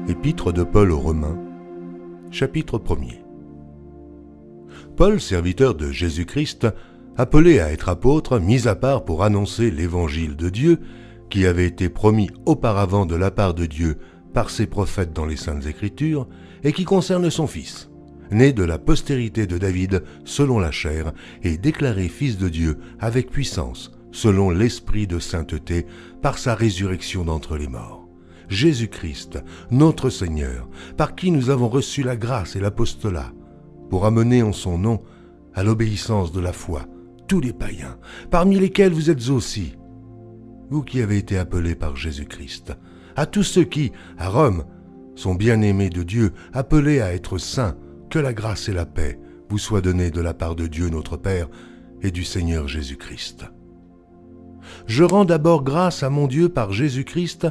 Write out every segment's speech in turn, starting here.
Épître de Paul aux Romains, chapitre 1er. Paul, serviteur de Jésus-Christ, appelé à être apôtre, mis à part pour annoncer l'évangile de Dieu, qui avait été promis auparavant de la part de Dieu par ses prophètes dans les Saintes Écritures, et qui concerne son Fils, né de la postérité de David selon la chair, et déclaré Fils de Dieu avec puissance, selon l'Esprit de sainteté, par sa résurrection d'entre les morts. Jésus-Christ, notre Seigneur, par qui nous avons reçu la grâce et l'apostolat, pour amener en son nom à l'obéissance de la foi tous les païens, parmi lesquels vous êtes aussi, vous qui avez été appelés par Jésus-Christ, à tous ceux qui, à Rome, sont bien-aimés de Dieu, appelés à être saints, que la grâce et la paix vous soient données de la part de Dieu notre Père et du Seigneur Jésus-Christ. Je rends d'abord grâce à mon Dieu par Jésus-Christ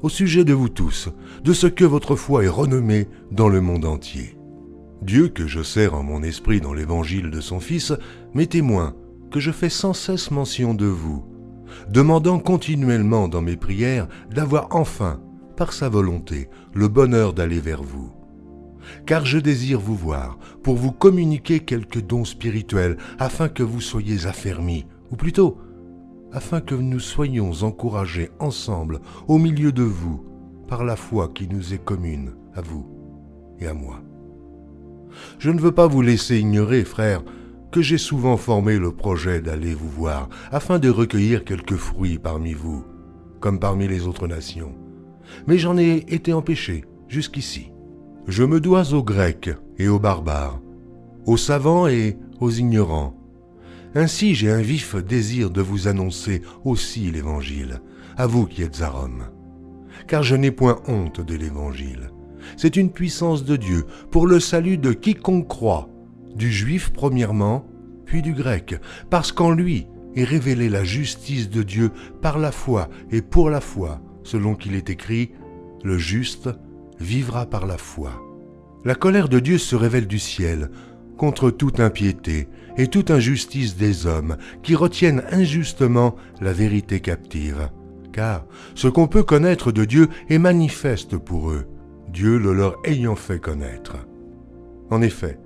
au sujet de vous tous, de ce que votre foi est renommée dans le monde entier. Dieu, que je sers en mon esprit dans l'évangile de son Fils, m'est témoin que je fais sans cesse mention de vous, demandant continuellement dans mes prières d'avoir enfin, par sa volonté, le bonheur d'aller vers vous. Car je désire vous voir, pour vous communiquer quelques dons spirituels, afin que vous soyez affermis, ou plutôt, afin que nous soyons encouragés ensemble au milieu de vous, par la foi qui nous est commune, à vous et à moi. Je ne veux pas vous laisser ignorer, frères, que j'ai souvent formé le projet d'aller vous voir, afin de recueillir quelques fruits parmi vous, comme parmi les autres nations. Mais j'en ai été empêché jusqu'ici. Je me dois aux Grecs et aux barbares, aux savants et aux ignorants. Ainsi j'ai un vif désir de vous annoncer aussi l'Évangile, à vous qui êtes à Rome. Car je n'ai point honte de l'Évangile. C'est une puissance de Dieu pour le salut de quiconque croit, du juif premièrement, puis du grec, parce qu'en lui est révélée la justice de Dieu par la foi et pour la foi, selon qu'il est écrit, « Le juste vivra par la foi ». La colère de Dieu se révèle du ciel contre toute impiété et toute injustice des hommes qui retiennent injustement la vérité captive. Car ce qu'on peut connaître de Dieu est manifeste pour eux, Dieu le leur ayant fait connaître. En effet,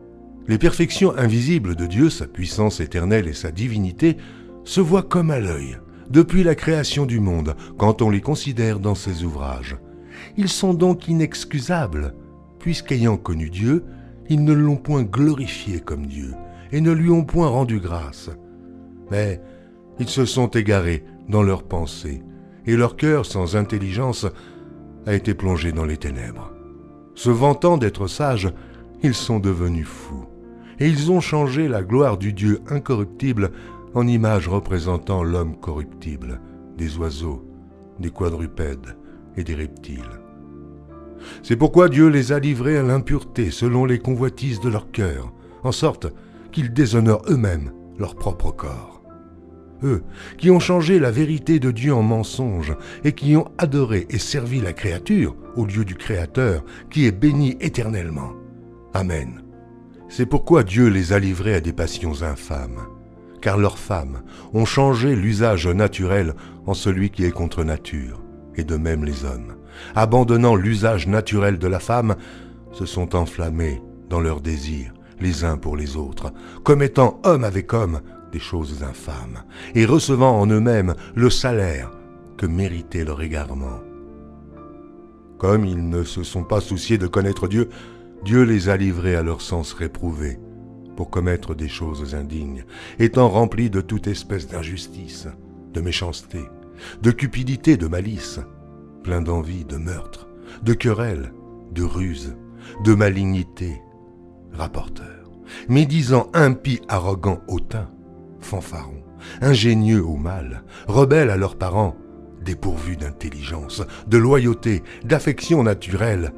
les perfections invisibles de Dieu, sa puissance éternelle et sa divinité, se voient comme à l'œil, depuis la création du monde, quand on les considère dans ses ouvrages. Ils sont donc inexcusables, puisqu'ayant connu Dieu, ils ne l'ont point glorifié comme Dieu, et ne lui ont point rendu grâce. Mais ils se sont égarés dans leurs pensées, et leur cœur sans intelligence a été plongé dans les ténèbres. Se vantant d'être sages, ils sont devenus fous, et ils ont changé la gloire du Dieu incorruptible en image représentant l'homme corruptible, des oiseaux, des quadrupèdes et des reptiles. C'est pourquoi Dieu les a livrés à l'impureté selon les convoitises de leur cœur, en sorte qu'ils déshonorent eux-mêmes leur propre corps. Eux, qui ont changé la vérité de Dieu en mensonge et qui ont adoré et servi la créature au lieu du Créateur, qui est béni éternellement. Amen. C'est pourquoi Dieu les a livrés à des passions infâmes, car leurs femmes ont changé l'usage naturel en celui qui est contre nature, et de même les hommes, abandonnant l'usage naturel de la femme, se sont enflammés dans leurs désirs les uns pour les autres, commettant homme avec homme des choses infâmes, et recevant en eux-mêmes le salaire que méritait leur égarement. Comme ils ne se sont pas souciés de connaître Dieu, Dieu les a livrés à leur sens réprouvé, pour commettre des choses indignes, étant remplis de toute espèce d'injustice, de méchanceté, de cupidité, de malice, plein d'envie, de meurtre, de querelle, de ruse, de malignité, rapporteurs, médisants, impies, arrogants, hautains, fanfarons, ingénieux au mal, rebelles à leurs parents, dépourvus d'intelligence, de loyauté, d'affection naturelle,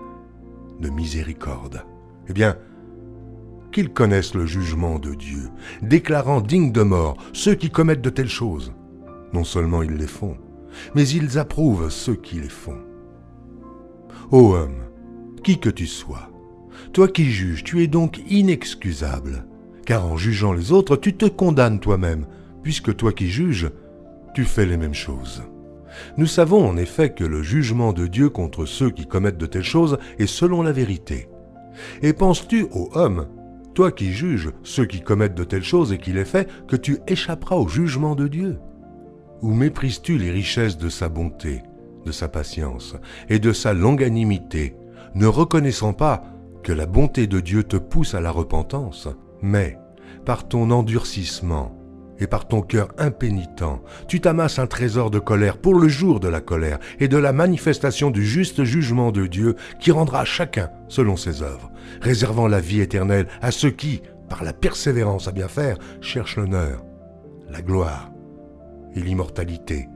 de miséricorde. Eh bien, qu'ils connaissent le jugement de Dieu, déclarant dignes de mort ceux qui commettent de telles choses. Non seulement ils les font, mais ils approuvent ceux qui les font. Ô homme, qui que tu sois, toi qui juges, tu es donc inexcusable, car en jugeant les autres, tu te condamnes toi-même, puisque toi qui juges, tu fais les mêmes choses. Nous savons en effet que le jugement de Dieu contre ceux qui commettent de telles choses est selon la vérité. Et penses-tu, ô homme, toi qui juges ceux qui commettent de telles choses et qui les fais, que tu échapperas au jugement de Dieu? Ou méprises-tu les richesses de sa bonté, de sa patience et de sa longanimité, ne reconnaissant pas que la bonté de Dieu te pousse à la repentance, mais par ton endurcissement et par ton cœur impénitent, tu t'amasses un trésor de colère pour le jour de la colère et de la manifestation du juste jugement de Dieu qui rendra chacun selon ses œuvres, réservant la vie éternelle à ceux qui, par la persévérance à bien faire, cherchent l'honneur, la gloire et l'immortalité,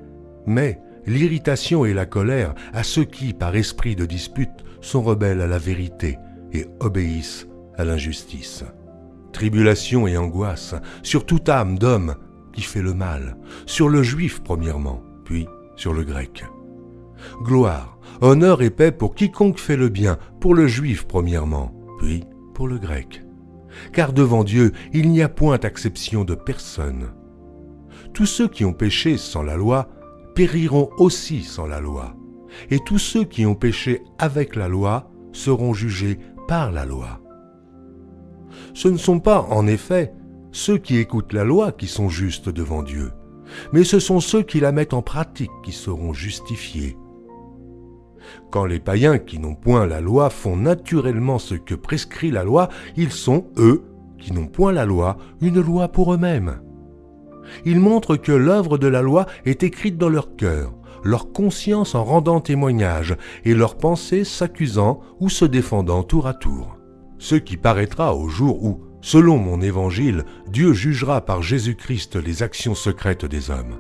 mais l'irritation et la colère à ceux qui, par esprit de dispute, sont rebelles à la vérité et obéissent à l'injustice. Tribulation et angoisse sur toute âme d'homme qui fait le mal, sur le juif premièrement, puis sur le grec. Gloire, honneur et paix pour quiconque fait le bien, pour le juif premièrement, puis pour le grec. Car devant Dieu, il n'y a point d'acception de personne. Tous ceux qui ont péché sans la loi périront aussi sans la loi, et tous ceux qui ont péché avec la loi seront jugés par la loi. Ce ne sont pas, en effet, ceux qui écoutent la loi qui sont justes devant Dieu, mais ce sont ceux qui la mettent en pratique qui seront justifiés. Quand les païens qui n'ont point la loi font naturellement ce que prescrit la loi, ils sont, eux, qui n'ont point la loi, une loi pour eux-mêmes. Ils montrent que l'œuvre de la loi est écrite dans leur cœur, leur conscience en rendant témoignage, et leurs pensées s'accusant ou se défendant tour à tour. Ce qui paraîtra au jour où, selon mon évangile, Dieu jugera par Jésus-Christ les actions secrètes des hommes.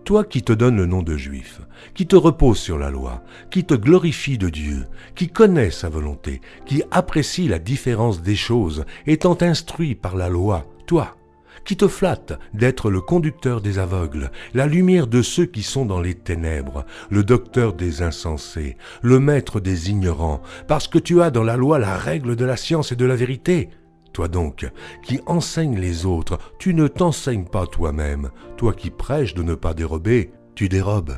Toi qui te donnes le nom de juif, qui te repose sur la loi, qui te glorifie de Dieu, qui connais sa volonté, qui apprécie la différence des choses, étant instruit par la loi, toi, qui te flatte d'être le conducteur des aveugles, la lumière de ceux qui sont dans les ténèbres, le docteur des insensés, le maître des ignorants, parce que tu as dans la loi la règle de la science et de la vérité. Toi donc, qui enseignes les autres, tu ne t'enseignes pas toi-même. Toi qui prêches de ne pas dérober, tu dérobes.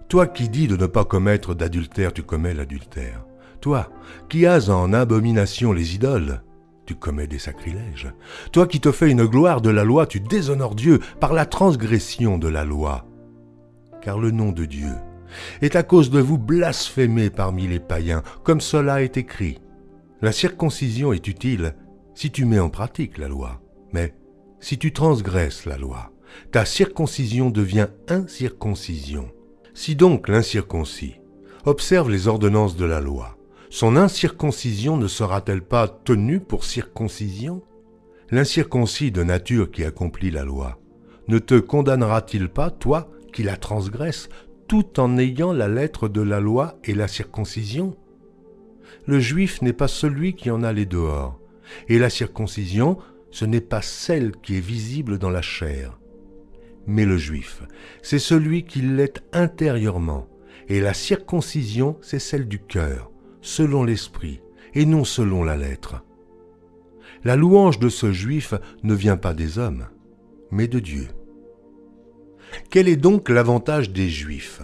Toi qui dis de ne pas commettre d'adultère, tu commets l'adultère. Toi qui as en abomination les idoles, tu commets des sacrilèges. Toi qui te fais une gloire de la loi, tu déshonores Dieu par la transgression de la loi. Car le nom de Dieu est à cause de vous blasphémé parmi les païens, comme cela est écrit. La circoncision est utile si tu mets en pratique la loi, mais si tu transgresses la loi, ta circoncision devient incirconcision. Si donc l'incirconcis observe les ordonnances de la loi, son incirconcision ne sera-t-elle pas tenue pour circoncision? L'incirconcis de nature qui accomplit la loi ne te condamnera-t-il pas, toi, qui la transgresses, tout en ayant la lettre de la loi et la circoncision? Le juif n'est pas celui qui en a les dehors, et la circoncision, ce n'est pas celle qui est visible dans la chair. Mais le juif, c'est celui qui l'est intérieurement, et la circoncision, c'est celle du cœur, selon l'esprit, et non selon la lettre. La louange de ce juif ne vient pas des hommes, mais de Dieu. Quel est donc l'avantage des Juifs?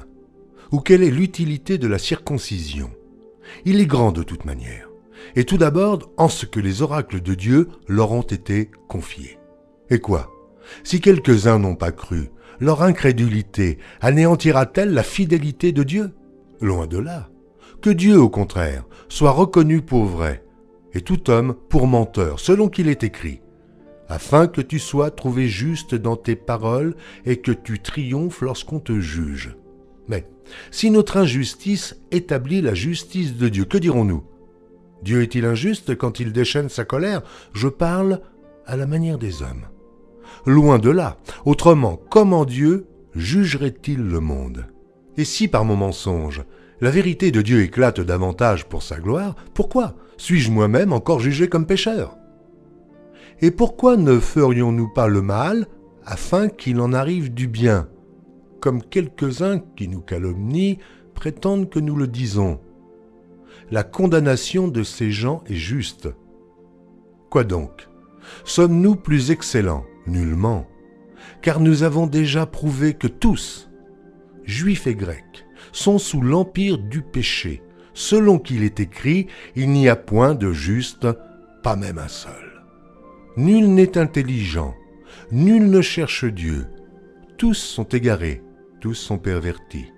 Ou quelle est l'utilité de la circoncision? Il est grand de toute manière, et tout d'abord en ce que les oracles de Dieu leur ont été confiés. Et quoi? Si quelques-uns n'ont pas cru, leur incrédulité anéantira-t-elle la fidélité de Dieu? Loin de là. Que Dieu, au contraire, soit reconnu pour vrai, et tout homme pour menteur, selon qu'il est écrit, afin que tu sois trouvé juste dans tes paroles et que tu triomphes lorsqu'on te juge. Mais si notre injustice établit la justice de Dieu, que dirons-nous? Dieu est-il injuste quand il déchaîne sa colère? Je parle à la manière des hommes. Loin de là. Autrement, comment Dieu jugerait-il le monde? Et si par mon mensonge, la vérité de Dieu éclate davantage pour sa gloire, pourquoi suis-je moi-même encore jugé comme pécheur? Et pourquoi ne ferions-nous pas le mal afin qu'il en arrive du bien, comme quelques-uns qui nous calomnient prétendent que nous le disons? La condamnation de ces gens est juste. Quoi donc? Sommes-nous plus excellents? Nullement, car nous avons déjà prouvé que tous juifs et grecs, sont sous l'empire du péché, selon qu'il est écrit, il n'y a point de juste, pas même un seul. Nul n'est intelligent, nul ne cherche Dieu. Tous sont égarés, tous sont pervertis.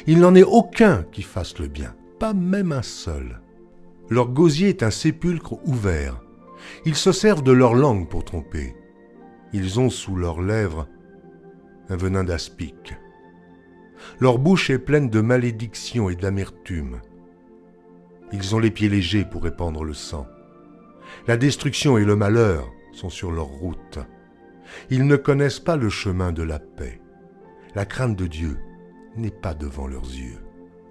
Il n'en est aucun qui fasse le bien, pas même un seul. Leur gosier est un sépulcre ouvert. Ils se servent de leur langue pour tromper. Ils ont sous leurs lèvres un venin d'aspic. Leur bouche est pleine de malédiction et d'amertume. Ils ont les pieds légers pour répandre le sang. La destruction et le malheur sont sur leur route. Ils ne connaissent pas le chemin de la paix. La crainte de Dieu n'est pas devant leurs yeux.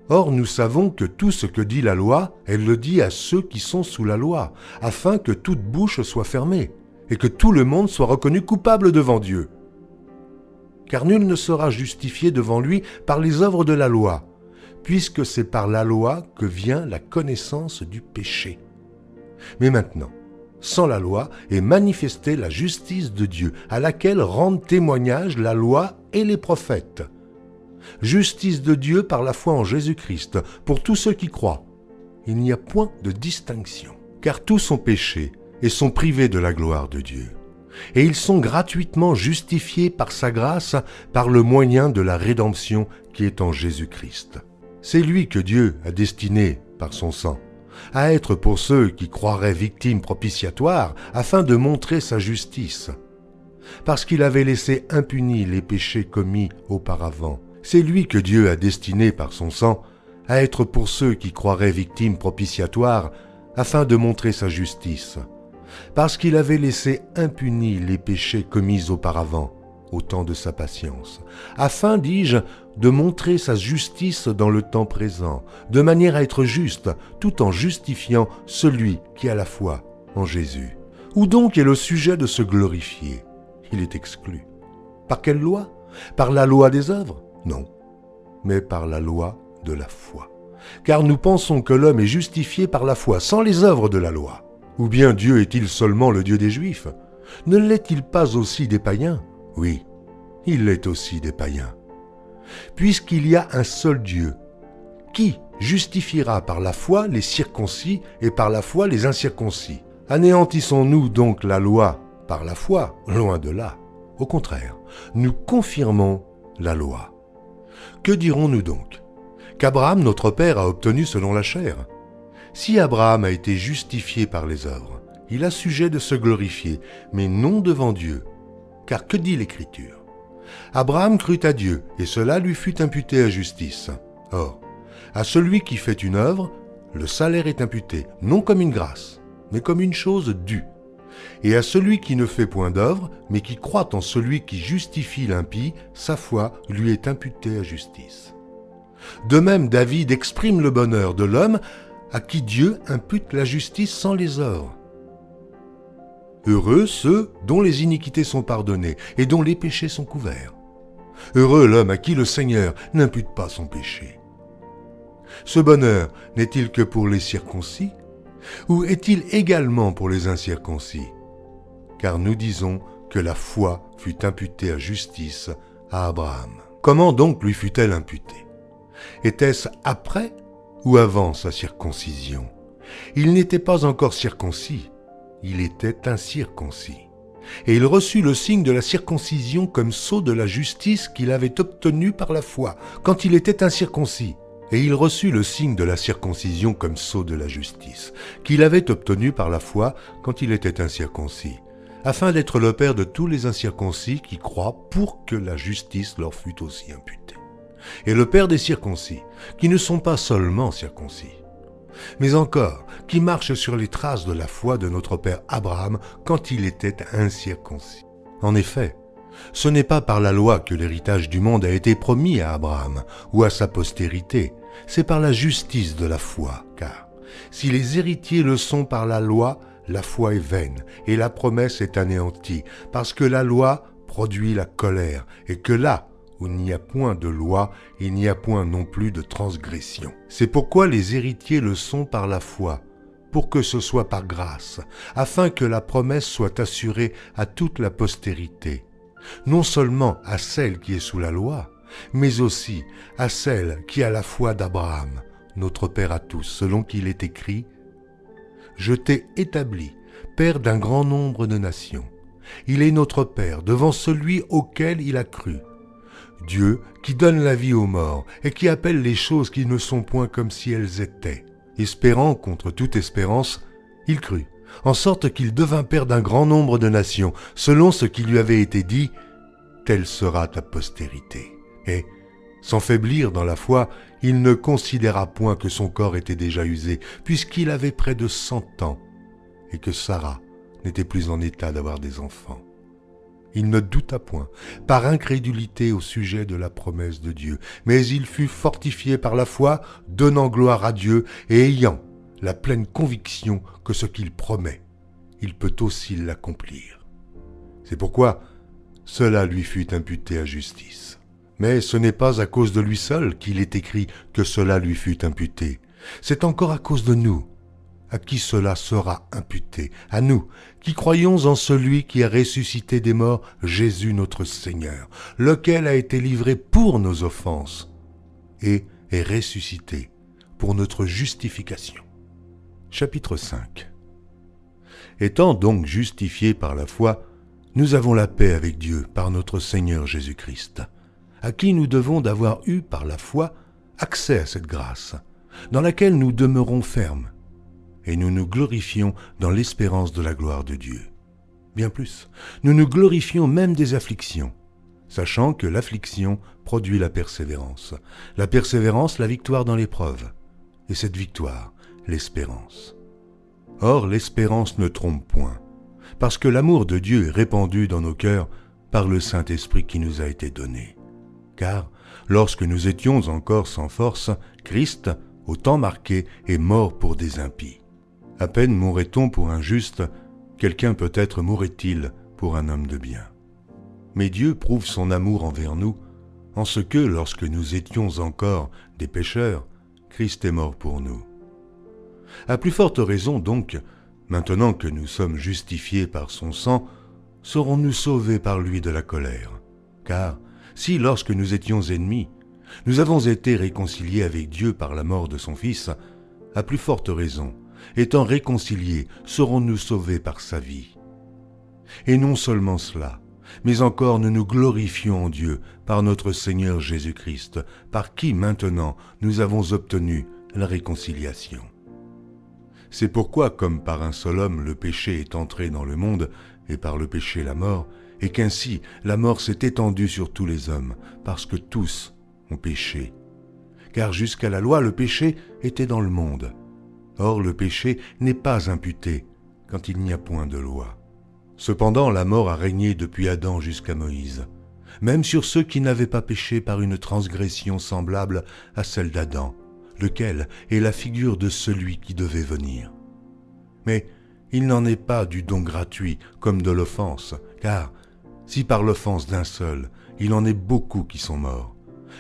Or, nous savons que tout ce que dit la loi, elle le dit à ceux qui sont sous la loi, afin que toute bouche soit fermée, et que tout le monde soit reconnu coupable devant Dieu. Car nul ne sera justifié devant lui par les œuvres de la loi, puisque c'est par la loi que vient la connaissance du péché. Mais maintenant, sans la loi est manifestée la justice de Dieu, à laquelle rendent témoignage la loi et les prophètes. Justice de Dieu par la foi en Jésus-Christ, pour tous ceux qui croient. Il n'y a point de distinction, car tous ont péché et sont privés de la gloire de Dieu. Et ils sont gratuitement justifiés par sa grâce, par le moyen de la rédemption qui est en Jésus-Christ. C'est lui que Dieu a destiné, par son sang, à être pour ceux qui croiraient victimes propitiatoires, afin de montrer sa justice. Parce qu'il avait laissé impunis les péchés commis auparavant, c'est lui que Dieu a destiné par son sang à être pour ceux qui croiraient victimes propitiatoires, afin de montrer sa justice. Parce qu'il avait laissé impunis les péchés commis auparavant, au temps de sa patience, afin, dis-je, de montrer sa justice dans le temps présent, de manière à être juste, tout en justifiant celui qui a la foi en Jésus. Où donc est le sujet de se glorifier? Il est exclu. Par quelle loi? Par la loi des œuvres? Non, mais par la loi de la foi. Car nous pensons que l'homme est justifié par la foi, sans les œuvres de la loi. Ou bien Dieu est-il seulement le Dieu des Juifs? Ne l'est-il pas aussi des païens? Oui, il l'est aussi des païens. Puisqu'il y a un seul Dieu, qui justifiera par la foi les circoncis et par la foi les incirconcis? Anéantissons-nous donc la loi par la foi? Loin de là. Au contraire, nous confirmons la loi. Que dirons-nous donc? Qu'Abraham, notre père, a obtenu selon la chair. Si Abraham a été justifié par les œuvres, il a sujet de se glorifier, mais non devant Dieu. Car que dit l'Écriture? Abraham crut à Dieu, et cela lui fut imputé à justice. Or, à celui qui fait une œuvre, le salaire est imputé, non comme une grâce, mais comme une chose due. Et à celui qui ne fait point d'œuvre, mais qui croit en celui qui justifie l'impie, sa foi lui est imputée à justice. De même, David exprime le bonheur de l'homme à qui Dieu impute la justice sans les œuvres. Heureux ceux dont les iniquités sont pardonnées et dont les péchés sont couverts. Heureux l'homme à qui le Seigneur n'impute pas son péché. Ce bonheur n'est-il que pour les circoncis, ou est-il également pour les incirconcis? Car nous disons que la foi fut imputée à justice à Abraham. Comment donc lui fut-elle imputée? Était-ce après ou avant sa circoncision? Il n'était pas encore circoncis, il était incirconcis. Et il reçut le signe de la circoncision comme sceau de la justice qu'il avait obtenu par la foi, quand il était incirconcis. Et il reçut le signe de la circoncision comme sceau de la justice, qu'il avait obtenu par la foi quand il était incirconcis, afin d'être le père de tous les incirconcis qui croient pour que la justice leur fût aussi imputée. Et le père des circoncis, qui ne sont pas seulement circoncis, mais encore qui marchent sur les traces de la foi de notre père Abraham quand il était incirconcis. En effet, ce n'est pas par la loi que l'héritage du monde a été promis à Abraham ou à sa postérité, c'est par la justice de la foi, car si les héritiers le sont par la loi est vaine et la promesse est anéantie, parce que la loi produit la colère, et que là où il n'y a point de loi, il n'y a point non plus de transgression. C'est pourquoi les héritiers le sont par la foi, pour que ce soit par grâce, afin que la promesse soit assurée à toute la postérité, non seulement à celle qui est sous la loi, mais aussi à celle qui a la foi d'Abraham, notre Père à tous, selon qu'il est écrit « Je t'ai établi, Père d'un grand nombre de nations. Il est notre Père devant celui auquel il a cru. Dieu qui donne la vie aux morts et qui appelle les choses qui ne sont point comme si elles étaient. Espérant contre toute espérance, il crut, en sorte qu'il devint père d'un grand nombre de nations, selon ce qui lui avait été dit, telle sera ta postérité. Et, sans faiblir dans la foi, il ne considéra point que son corps était déjà usé, puisqu'il avait près de 100 ans, et que Sarah n'était plus en état d'avoir des enfants. Il ne douta point, par incrédulité au sujet de la promesse de Dieu, mais il fut fortifié par la foi, donnant gloire à Dieu et ayant la pleine conviction que ce qu'il promet, il peut aussi l'accomplir. C'est pourquoi cela lui fut imputé à justice. Mais ce n'est pas à cause de lui seul qu'il est écrit que cela lui fut imputé. C'est encore à cause de nous, à qui cela sera imputé, à nous, qui croyons en celui qui a ressuscité des morts, Jésus notre Seigneur, lequel a été livré pour nos offenses et est ressuscité pour notre justification. Chapitre 5. Étant donc justifiés par la foi, nous avons la paix avec Dieu par notre Seigneur Jésus-Christ, à qui nous devons d'avoir eu par la foi accès à cette grâce, dans laquelle nous demeurons fermes, et nous nous glorifions dans l'espérance de la gloire de Dieu. Bien plus, nous nous glorifions même des afflictions, sachant que l'affliction produit la persévérance, la victoire dans l'épreuve, et cette victoire, l'espérance. Or, l'espérance ne trompe point, parce que l'amour de Dieu est répandu dans nos cœurs par le Saint-Esprit qui nous a été donné. Car, lorsque nous étions encore sans force, Christ, au temps marqué, est mort pour des impies. À peine mourrait-on pour un juste, quelqu'un peut-être mourrait-il pour un homme de bien. Mais Dieu prouve son amour envers nous, en ce que, lorsque nous étions encore des pécheurs, Christ est mort pour nous. À plus forte raison donc, maintenant que nous sommes justifiés par son sang, serons-nous sauvés par lui de la colère. Car, si lorsque nous étions ennemis, nous avons été réconciliés avec Dieu par la mort de son Fils, à plus forte raison, étant réconciliés, serons-nous sauvés par sa vie. Et non seulement cela, mais encore nous nous glorifions en Dieu par notre Seigneur Jésus-Christ, par qui maintenant nous avons obtenu la réconciliation. C'est pourquoi, comme par un seul homme le péché est entré dans le monde, et par le péché la mort, et qu'ainsi la mort s'est étendue sur tous les hommes, parce que tous ont péché. Car jusqu'à la loi, le péché était dans le monde. Or, le péché n'est pas imputé quand il n'y a point de loi. Cependant, la mort a régné depuis Adam jusqu'à Moïse, même sur ceux qui n'avaient pas péché par une transgression semblable à celle d'Adam, lequel est la figure de celui qui devait venir. Mais il n'en est pas du don gratuit comme de l'offense, car si par l'offense d'un seul, il en est beaucoup qui sont morts,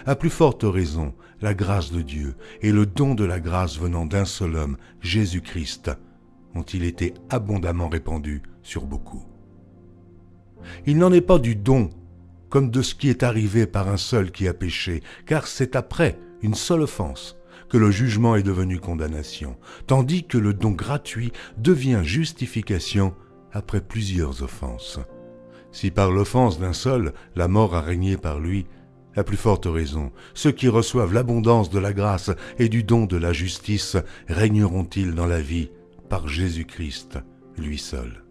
à plus forte raison, la grâce de Dieu et le don de la grâce venant d'un seul homme, Jésus-Christ, ont-ils été abondamment répandus sur beaucoup. Il n'en est pas du don comme de ce qui est arrivé par un seul qui a péché, car c'est après une seule offense que le jugement est devenu condamnation, tandis que le don gratuit devient justification après plusieurs offenses. Si par l'offense d'un seul, la mort a régné par lui, à plus forte raison, ceux qui reçoivent l'abondance de la grâce et du don de la justice régneront-ils dans la vie par Jésus-Christ, lui seul.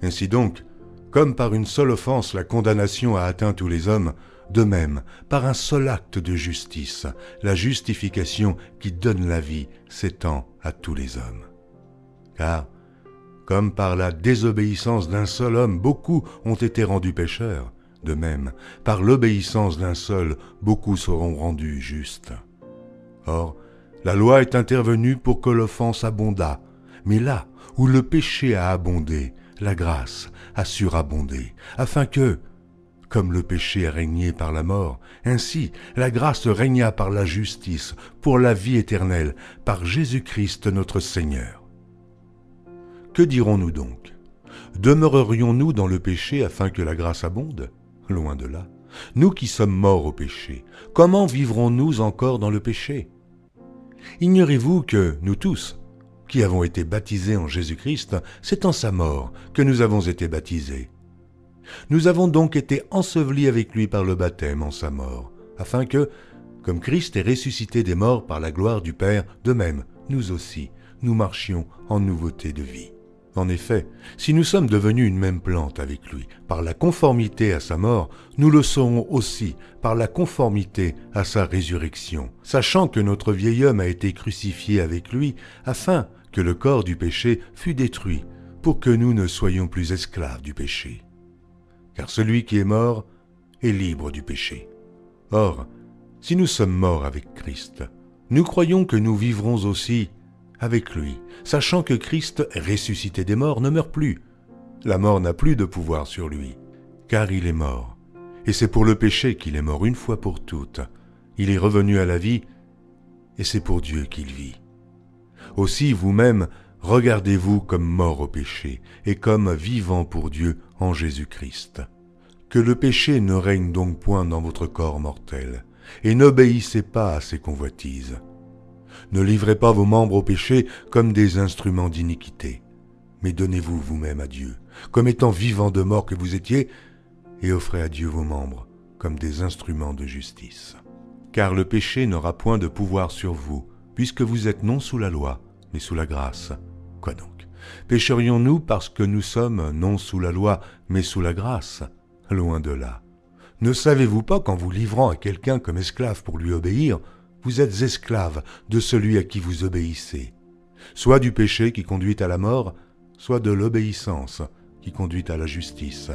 Ainsi donc, comme par une seule offense la condamnation a atteint tous les hommes, de même, par un seul acte de justice, la justification qui donne la vie s'étend à tous les hommes. Car, comme par la désobéissance d'un seul homme, beaucoup ont été rendus pécheurs, de même, par l'obéissance d'un seul, beaucoup seront rendus justes. Or, la loi est intervenue pour que l'offense abondât, mais là où le péché a abondé, la grâce a surabondé, afin que, comme le péché a régné par la mort, ainsi la grâce régna par la justice, pour la vie éternelle, par Jésus-Christ notre Seigneur. Que dirons-nous donc? Demeurerions-nous dans le péché afin que la grâce abonde? Loin de là. Nous qui sommes morts au péché, comment vivrons-nous encore dans le péché? Ignorez-vous que nous tous, qui avons été baptisés en Jésus-Christ, c'est en sa mort que nous avons été baptisés. Nous avons donc été ensevelis avec lui par le baptême en sa mort, afin que, comme Christ est ressuscité des morts par la gloire du Père, de même, nous aussi, nous marchions en nouveauté de vie. En effet, si nous sommes devenus une même plante avec lui, par la conformité à sa mort, nous le serons aussi par la conformité à sa résurrection, sachant que notre vieil homme a été crucifié avec lui, afin que le corps du péché fût détruit, pour que nous ne soyons plus esclaves du péché. Car celui qui est mort est libre du péché. Or, si nous sommes morts avec Christ, nous croyons que nous vivrons aussi avec lui, sachant que Christ, ressuscité des morts, ne meurt plus. La mort n'a plus de pouvoir sur lui, car il est mort. Et c'est pour le péché qu'il est mort une fois pour toutes. Il est revenu à la vie, et c'est pour Dieu qu'il vit. Aussi, vous-même, regardez-vous comme morts au péché, et comme vivants pour Dieu en Jésus-Christ. Que le péché ne règne donc point dans votre corps mortel, et n'obéissez pas à ses convoitises. Ne livrez pas vos membres au péché comme des instruments d'iniquité, mais donnez-vous vous-même à Dieu, comme étant vivants de mort que vous étiez, et offrez à Dieu vos membres comme des instruments de justice. Car le péché n'aura point de pouvoir sur vous, puisque vous êtes non sous la loi, mais sous la grâce. Quoi donc? Pécherions-nous parce que nous sommes non sous la loi, mais sous la grâce? Loin de là. Ne savez-vous pas qu'en vous livrant à quelqu'un comme esclave pour lui obéir, vous êtes esclave de celui à qui vous obéissez, soit du péché qui conduit à la mort, soit de l'obéissance qui conduit à la justice.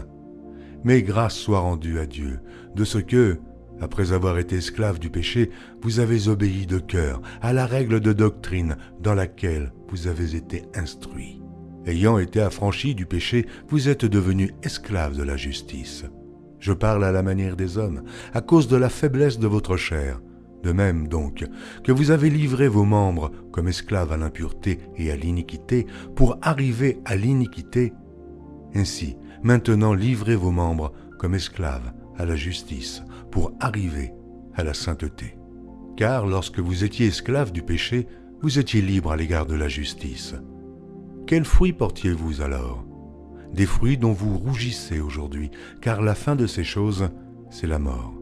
Mais grâce soit rendue à Dieu, de ce que, après avoir été esclave du péché, vous avez obéi de cœur à la règle de doctrine dans laquelle vous avez été instruits. Ayant été affranchis du péché, vous êtes devenus esclaves de la justice. Je parle à la manière des hommes, à cause de la faiblesse de votre chair. De même donc que vous avez livré vos membres comme esclaves à l'impureté et à l'iniquité pour arriver à l'iniquité, ainsi maintenant livrez vos membres comme esclaves à la justice pour arriver à la sainteté. Car lorsque vous étiez esclaves du péché, vous étiez libres à l'égard de la justice. Quels fruits portiez-vous alors? Des fruits dont vous rougissez aujourd'hui, car la fin de ces choses, c'est la mort.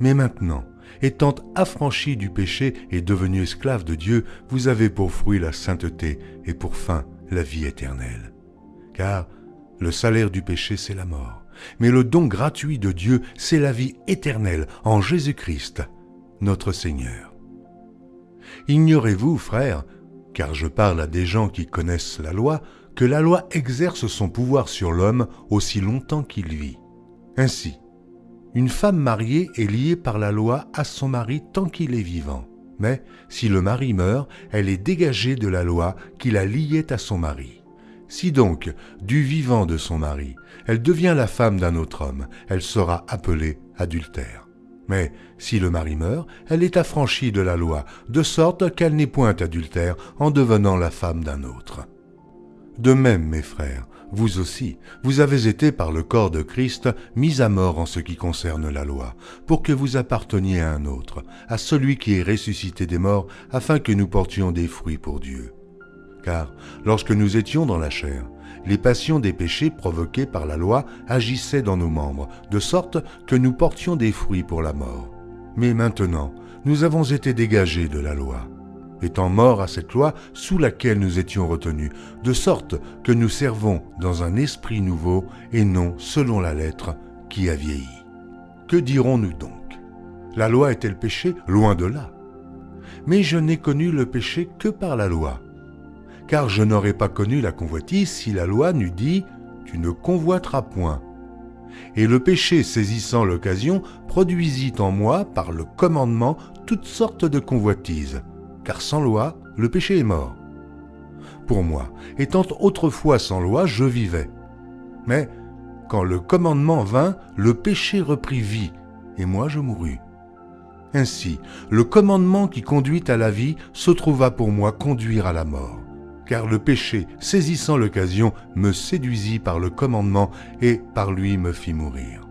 Mais maintenant, étant affranchis du péché et devenus esclaves de Dieu, vous avez pour fruit la sainteté et pour fin la vie éternelle. Car le salaire du péché, c'est la mort, mais le don gratuit de Dieu, c'est la vie éternelle en Jésus-Christ, notre Seigneur. Ignorez-vous, frères, car je parle à des gens qui connaissent la loi, que la loi exerce son pouvoir sur l'homme aussi longtemps qu'il vit. Ainsi, une femme mariée est liée par la loi à son mari tant qu'il est vivant. Mais si le mari meurt, elle est dégagée de la loi qui la liait à son mari. Si donc, du vivant de son mari, elle devient la femme d'un autre homme, elle sera appelée adultère. Mais si le mari meurt, elle est affranchie de la loi, de sorte qu'elle n'est point adultère en devenant la femme d'un autre. De même, mes frères, vous aussi, vous avez été par le corps de Christ mis à mort en ce qui concerne la loi, pour que vous apparteniez à un autre, à celui qui est ressuscité des morts, afin que nous portions des fruits pour Dieu. Car, lorsque nous étions dans la chair, les passions des péchés provoqués par la loi agissaient dans nos membres, de sorte que nous portions des fruits pour la mort. Mais maintenant, nous avons été dégagés de la loi, étant morts à cette loi sous laquelle nous étions retenus, de sorte que nous servons dans un esprit nouveau et non selon la lettre qui a vieilli. Que dirons-nous donc? La loi est-elle péché? Loin de là. Mais je n'ai connu le péché que par la loi. Car je n'aurais pas connu la convoitise si la loi n'eût dit « Tu ne convoiteras point ». Et le péché saisissant l'occasion produisit en moi, par le commandement, toutes sortes de convoitises. Car sans loi, le péché est mort. Pour moi, étant autrefois sans loi, je vivais. Mais quand le commandement vint, le péché reprit vie, et moi je mourus. Ainsi, le commandement qui conduit à la vie se trouva pour moi conduire à la mort. Car le péché, saisissant l'occasion, me séduisit par le commandement et par lui me fit mourir.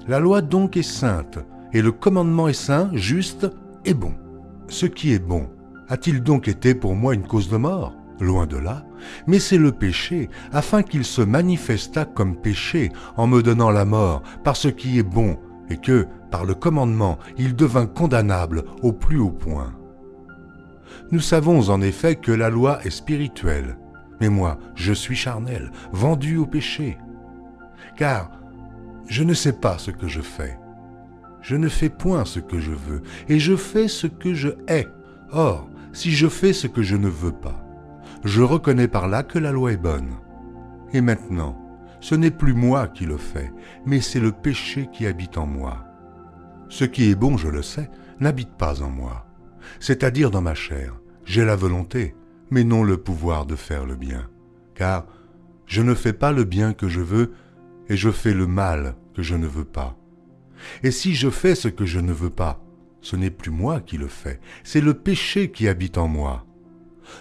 La loi donc est sainte, et le commandement est saint, juste et bon. Ce qui est bon, a-t-il donc été pour moi une cause de mort ? Loin de là, mais c'est le péché, afin qu'il se manifestât comme péché en me donnant la mort par ce qui est bon, et que, par le commandement, il devint condamnable au plus haut point. Nous savons en effet que la loi est spirituelle, mais moi, je suis charnel, vendu au péché. Car je ne sais pas ce que je fais. Je ne fais point ce que je veux, et je fais ce que je hais. Or, si je fais ce que je ne veux pas, je reconnais par là que la loi est bonne. Et maintenant, ce n'est plus moi qui le fais, mais c'est le péché qui habite en moi. Ce qui est bon, je le sais, n'habite pas en moi, c'est-à-dire dans ma chair. J'ai la volonté, mais non le pouvoir de faire le bien. Car je ne fais pas le bien que je veux, et je fais le mal que je ne veux pas. Et si je fais ce que je ne veux pas, ce n'est plus moi qui le fais, c'est le péché qui habite en moi.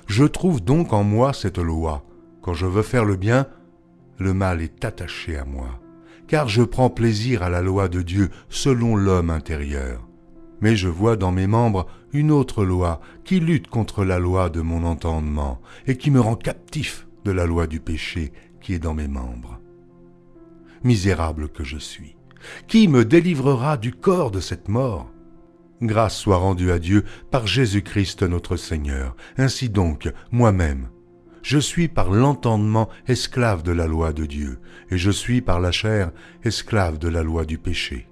Je trouve donc en moi cette loi. Quand je veux faire le bien, le mal est attaché à moi, car je prends plaisir à la loi de Dieu selon l'homme intérieur. Mais je vois dans mes membres une autre loi qui lutte contre la loi de mon entendement et qui me rend captif de la loi du péché qui est dans mes membres. Misérable que je suis, qui me délivrera du corps de cette mort ? Grâce soit rendue à Dieu par Jésus-Christ notre Seigneur. Ainsi donc, moi-même, je suis par l'entendement esclave de la loi de Dieu, et je suis par la chair esclave de la loi du péché.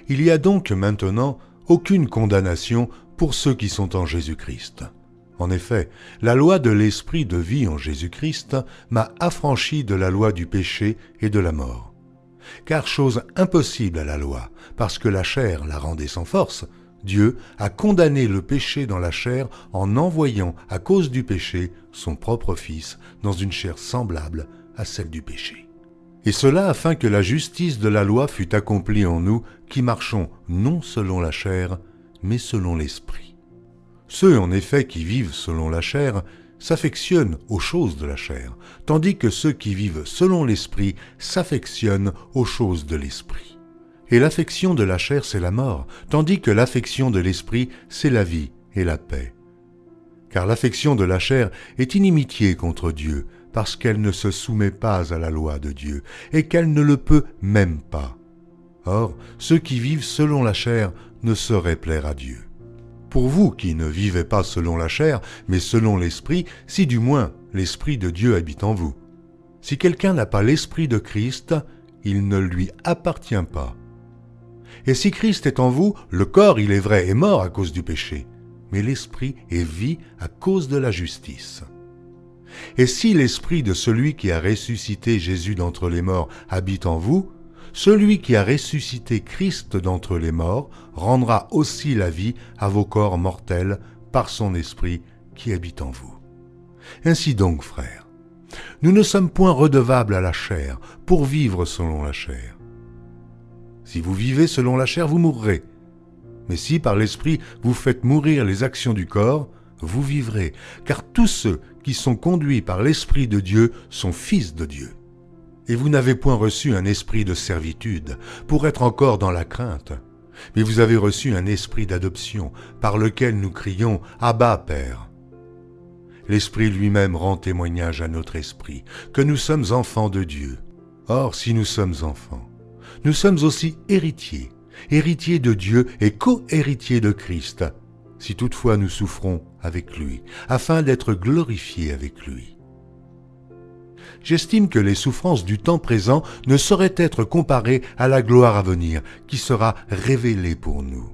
Il y a donc maintenant aucune condamnation pour ceux qui sont en Jésus-Christ. En effet, la loi de l'esprit de vie en Jésus-Christ m'a affranchi de la loi du péché et de la mort. Car chose impossible à la loi, parce que la chair la rendait sans force, Dieu a condamné le péché dans la chair en envoyant, à cause du péché, son propre Fils dans une chair semblable à celle du péché. Et cela afin que la justice de la loi fût accomplie en nous qui marchons non selon la chair, mais selon l'esprit. Ceux en effet qui vivent selon la chair s'affectionnent aux choses de la chair, tandis que ceux qui vivent selon l'esprit s'affectionnent aux choses de l'esprit. Et l'affection de la chair, c'est la mort, tandis que l'affection de l'esprit, c'est la vie et la paix. Car l'affection de la chair est inimitié contre Dieu, parce qu'elle ne se soumet pas à la loi de Dieu, et qu'elle ne le peut même pas. Or, ceux qui vivent selon la chair ne sauraient plaire à Dieu. Pour vous qui ne vivez pas selon la chair, mais selon l'esprit, si du moins l'esprit de Dieu habite en vous. Si quelqu'un n'a pas l'esprit de Christ, il ne lui appartient pas. Et si Christ est en vous, le corps, il est vrai, est mort à cause du péché, mais l'esprit est vie à cause de la justice. Et si l'esprit de celui qui a ressuscité Jésus d'entre les morts habite en vous, celui qui a ressuscité Christ d'entre les morts rendra aussi la vie à vos corps mortels par son esprit qui habite en vous. Ainsi donc, frères, nous ne sommes point redevables à la chair pour vivre selon la chair. Si vous vivez selon la chair, vous mourrez. Mais si par l'esprit vous faites mourir les actions du corps, vous vivrez, car tous ceux qui sont conduits par l'Esprit de Dieu sont fils de Dieu. Et vous n'avez point reçu un esprit de servitude pour être encore dans la crainte, mais vous avez reçu un esprit d'adoption par lequel nous crions « Abba, Père ». L'Esprit lui-même rend témoignage à notre esprit que nous sommes enfants de Dieu. Or, si nous sommes enfants, nous sommes aussi héritiers, héritiers de Dieu et co-héritiers de Christ, si toutefois nous souffrons avec lui, afin d'être glorifiés avec lui. J'estime que les souffrances du temps présent ne sauraient être comparées à la gloire à venir, qui sera révélée pour nous.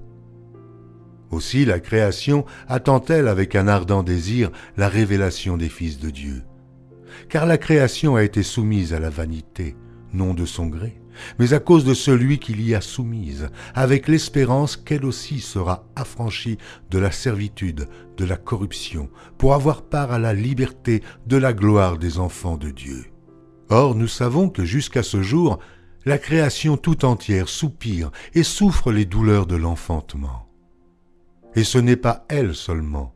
Aussi la création attend-elle avec un ardent désir la révélation des fils de Dieu. Car la création a été soumise à la vanité, non de son gré, mais à cause de celui qui l'y a soumise, avec l'espérance qu'elle aussi sera affranchie de la servitude, de la corruption, pour avoir part à la liberté de la gloire des enfants de Dieu. Or, nous savons que jusqu'à ce jour, la création tout entière soupire et souffre les douleurs de l'enfantement. Et ce n'est pas elle seulement,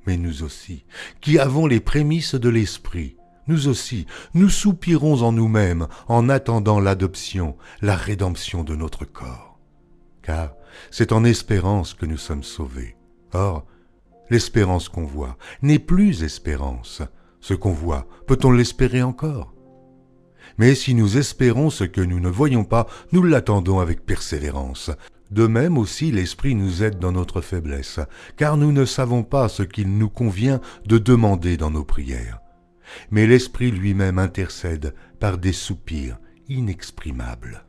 mais nous aussi, qui avons les prémices de l'Esprit. nous aussi, nous soupirons en nous-mêmes en attendant l'adoption, la rédemption de notre corps. Car c'est en espérance que nous sommes sauvés. Or, l'espérance qu'on voit n'est plus espérance. Ce qu'on voit, peut-on l'espérer encore? Mais si nous espérons ce que nous ne voyons pas, nous l'attendons avec persévérance. De même aussi l'Esprit nous aide dans notre faiblesse, car nous ne savons pas ce qu'il nous convient de demander dans nos prières. Mais l'Esprit lui-même intercède par des soupirs inexprimables.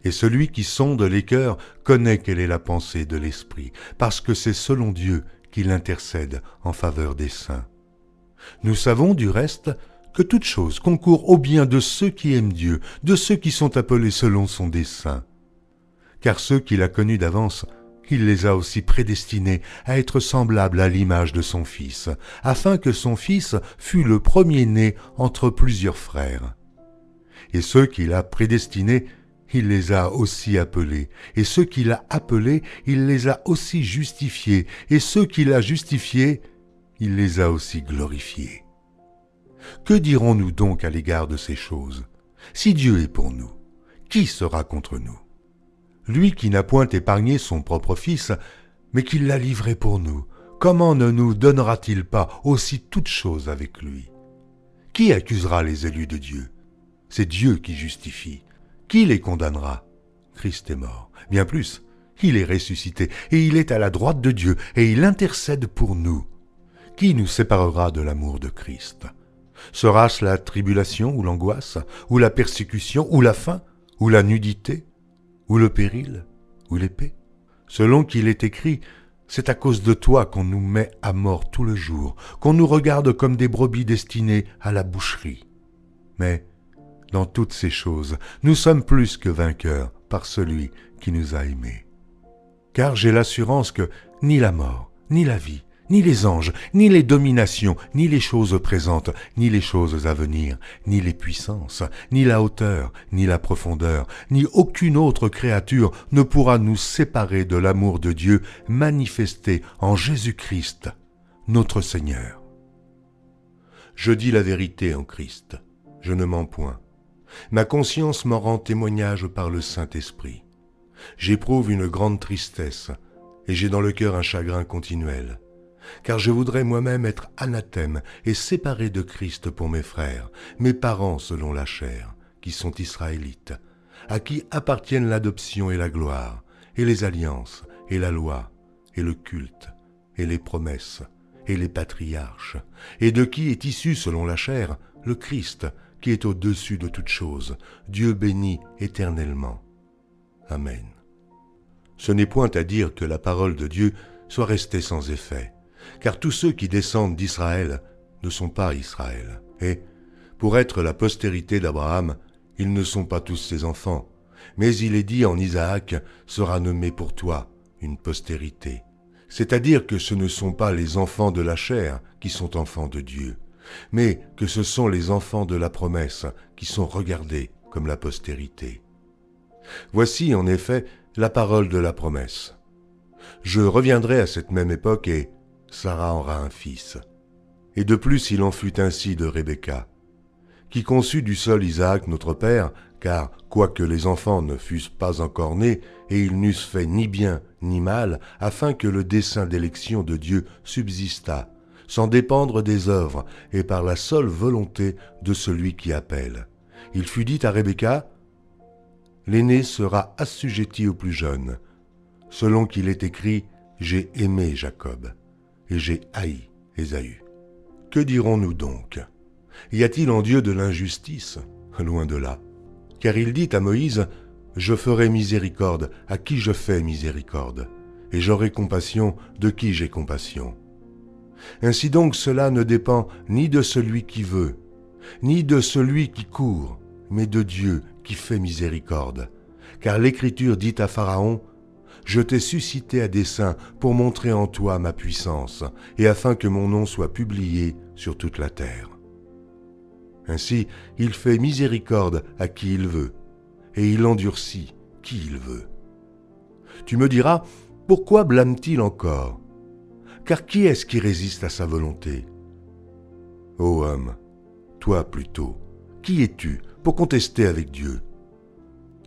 Et celui qui sonde les cœurs connaît quelle est la pensée de l'Esprit, parce que c'est selon Dieu qu'il intercède en faveur des saints. Nous savons du reste que toute chose concourt au bien de ceux qui aiment Dieu, de ceux qui sont appelés selon son dessein. Car ceux qu'il a connus d'avance, il les a aussi prédestinés à être semblables à l'image de son Fils, afin que son Fils fût le premier-né entre plusieurs frères. Et ceux qu'il a prédestinés, il les a aussi appelés, et ceux qu'il a appelés, il les a aussi justifiés, et ceux qu'il a justifiés, il les a aussi glorifiés. Que dirons-nous donc à l'égard de ces choses? Si Dieu est pour nous, qui sera contre nous? Lui qui n'a point épargné son propre Fils, mais qui l'a livré pour nous, comment ne nous donnera-t-il pas aussi toutes choses avec lui? Qui accusera les élus de Dieu? C'est Dieu qui justifie. Qui les condamnera? Christ est mort. Bien plus, il est ressuscité, et il est à la droite de Dieu, et il intercède pour nous. Qui nous séparera de l'amour de Christ? Sera-ce la tribulation ou l'angoisse, ou la persécution, ou la faim, ou la nudité, ou le péril, ou l'épée? Selon qu'il est écrit, c'est à cause de toi qu'on nous met à mort tout le jour, qu'on nous regarde comme des brebis destinées à la boucherie. Mais, dans toutes ces choses, nous sommes plus que vainqueurs par celui qui nous a aimés. Car j'ai l'assurance que ni la mort, ni la vie, ni les anges, ni les dominations, ni les choses présentes, ni les choses à venir, ni les puissances, ni la hauteur, ni la profondeur, ni aucune autre créature ne pourra nous séparer de l'amour de Dieu manifesté en Jésus-Christ, notre Seigneur. Je dis la vérité en Christ, je ne mens point. Ma conscience m'en rend témoignage par le Saint-Esprit. J'éprouve une grande tristesse, et j'ai dans le cœur un chagrin continuel. Car je voudrais moi-même être anathème et séparé de Christ pour mes frères, mes parents selon la chair, qui sont israélites, à qui appartiennent l'adoption et la gloire, et les alliances, et la loi, et le culte, et les promesses, et les patriarches, et de qui est issu selon la chair le Christ, qui est au-dessus de toutes choses, Dieu béni éternellement. Amen. Ce n'est point à dire que la parole de Dieu soit restée sans effet, car tous ceux qui descendent d'Israël ne sont pas Israël. Et, pour être la postérité d'Abraham, ils ne sont pas tous ses enfants, mais il est dit en Isaac sera nommé pour toi une postérité. C'est-à-dire que ce ne sont pas les enfants de la chair qui sont enfants de Dieu, mais que ce sont les enfants de la promesse qui sont regardés comme la postérité. Voici en effet la parole de la promesse. Je reviendrai à cette même époque et Sarah aura un fils. Et de plus il en fut ainsi de Rebecca, qui conçut du sol Isaac notre père, car quoique les enfants ne fussent pas encore nés, et ils n'eussent fait ni bien ni mal, afin que le dessein d'élection de Dieu subsistât, sans dépendre des œuvres, et par la seule volonté de celui qui appelle. Il fut dit à Rebecca, « L'aîné sera assujetti au plus jeune, selon qu'il est écrit, j'ai aimé Jacob, et j'ai haï Ésaü. » Que dirons-nous donc? Y a-t-il en Dieu de l'injustice? Loin de là. Car il dit à Moïse, « Je ferai miséricorde à qui je fais miséricorde, et j'aurai compassion de qui j'ai compassion. » Ainsi donc cela ne dépend ni de celui qui veut, ni de celui qui court, mais de Dieu qui fait miséricorde. Car l'Écriture dit à Pharaon, « Je t'ai suscité à dessein pour montrer en toi ma puissance, et afin que mon nom soit publié sur toute la terre. » Ainsi, il fait miséricorde à qui il veut, et il endurcit qui il veut. Tu me diras, pourquoi blâme-t-il encore? Car qui est-ce qui résiste à sa volonté? Ô homme, toi plutôt, qui es-tu pour contester avec Dieu?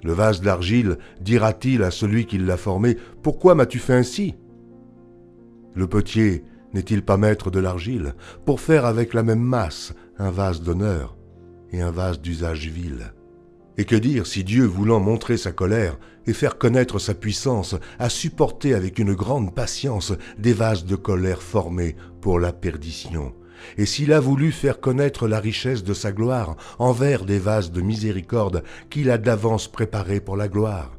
Le vase d'argile dira-t-il à celui qui l'a formé, « Pourquoi m'as-tu fait ainsi ?» Le potier n'est-il pas maître de l'argile pour faire avec la même masse un vase d'honneur et un vase d'usage vil? Et que dire si Dieu, voulant montrer sa colère et faire connaître sa puissance, a supporté avec une grande patience des vases de colère formés pour la perdition, et s'il a voulu faire connaître la richesse de sa gloire envers des vases de miséricorde qu'il a d'avance préparés pour la gloire?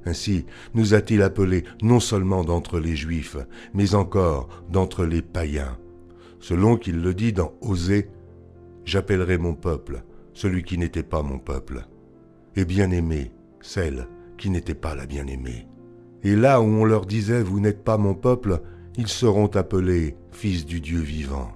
Ainsi nous a-t-il appelés non seulement d'entre les Juifs, mais encore d'entre les païens. Selon qu'il le dit dans Osée, « J'appellerai mon peuple celui qui n'était pas mon peuple, et bien-aimé celle qui n'était pas la bien-aimée. Et là où on leur disait « Vous n'êtes pas mon peuple », ils seront appelés fils du Dieu vivant. »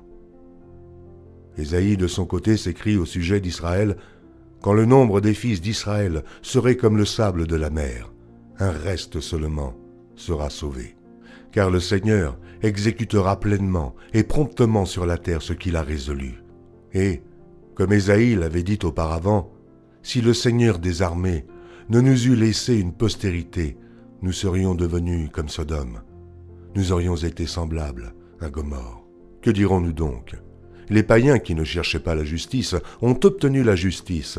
Ésaïe, de son côté, s'écrie au sujet d'Israël, « Quand le nombre des fils d'Israël serait comme le sable de la mer, un reste seulement sera sauvé. Car le Seigneur exécutera pleinement et promptement sur la terre ce qu'il a résolu. Et, comme Ésaïe l'avait dit auparavant, si le Seigneur des armées ne nous eût laissé une postérité, nous serions devenus comme Sodome. Nous aurions été semblables à Gomorrhe. Que dirons-nous donc? Les païens qui ne cherchaient pas la justice ont obtenu la justice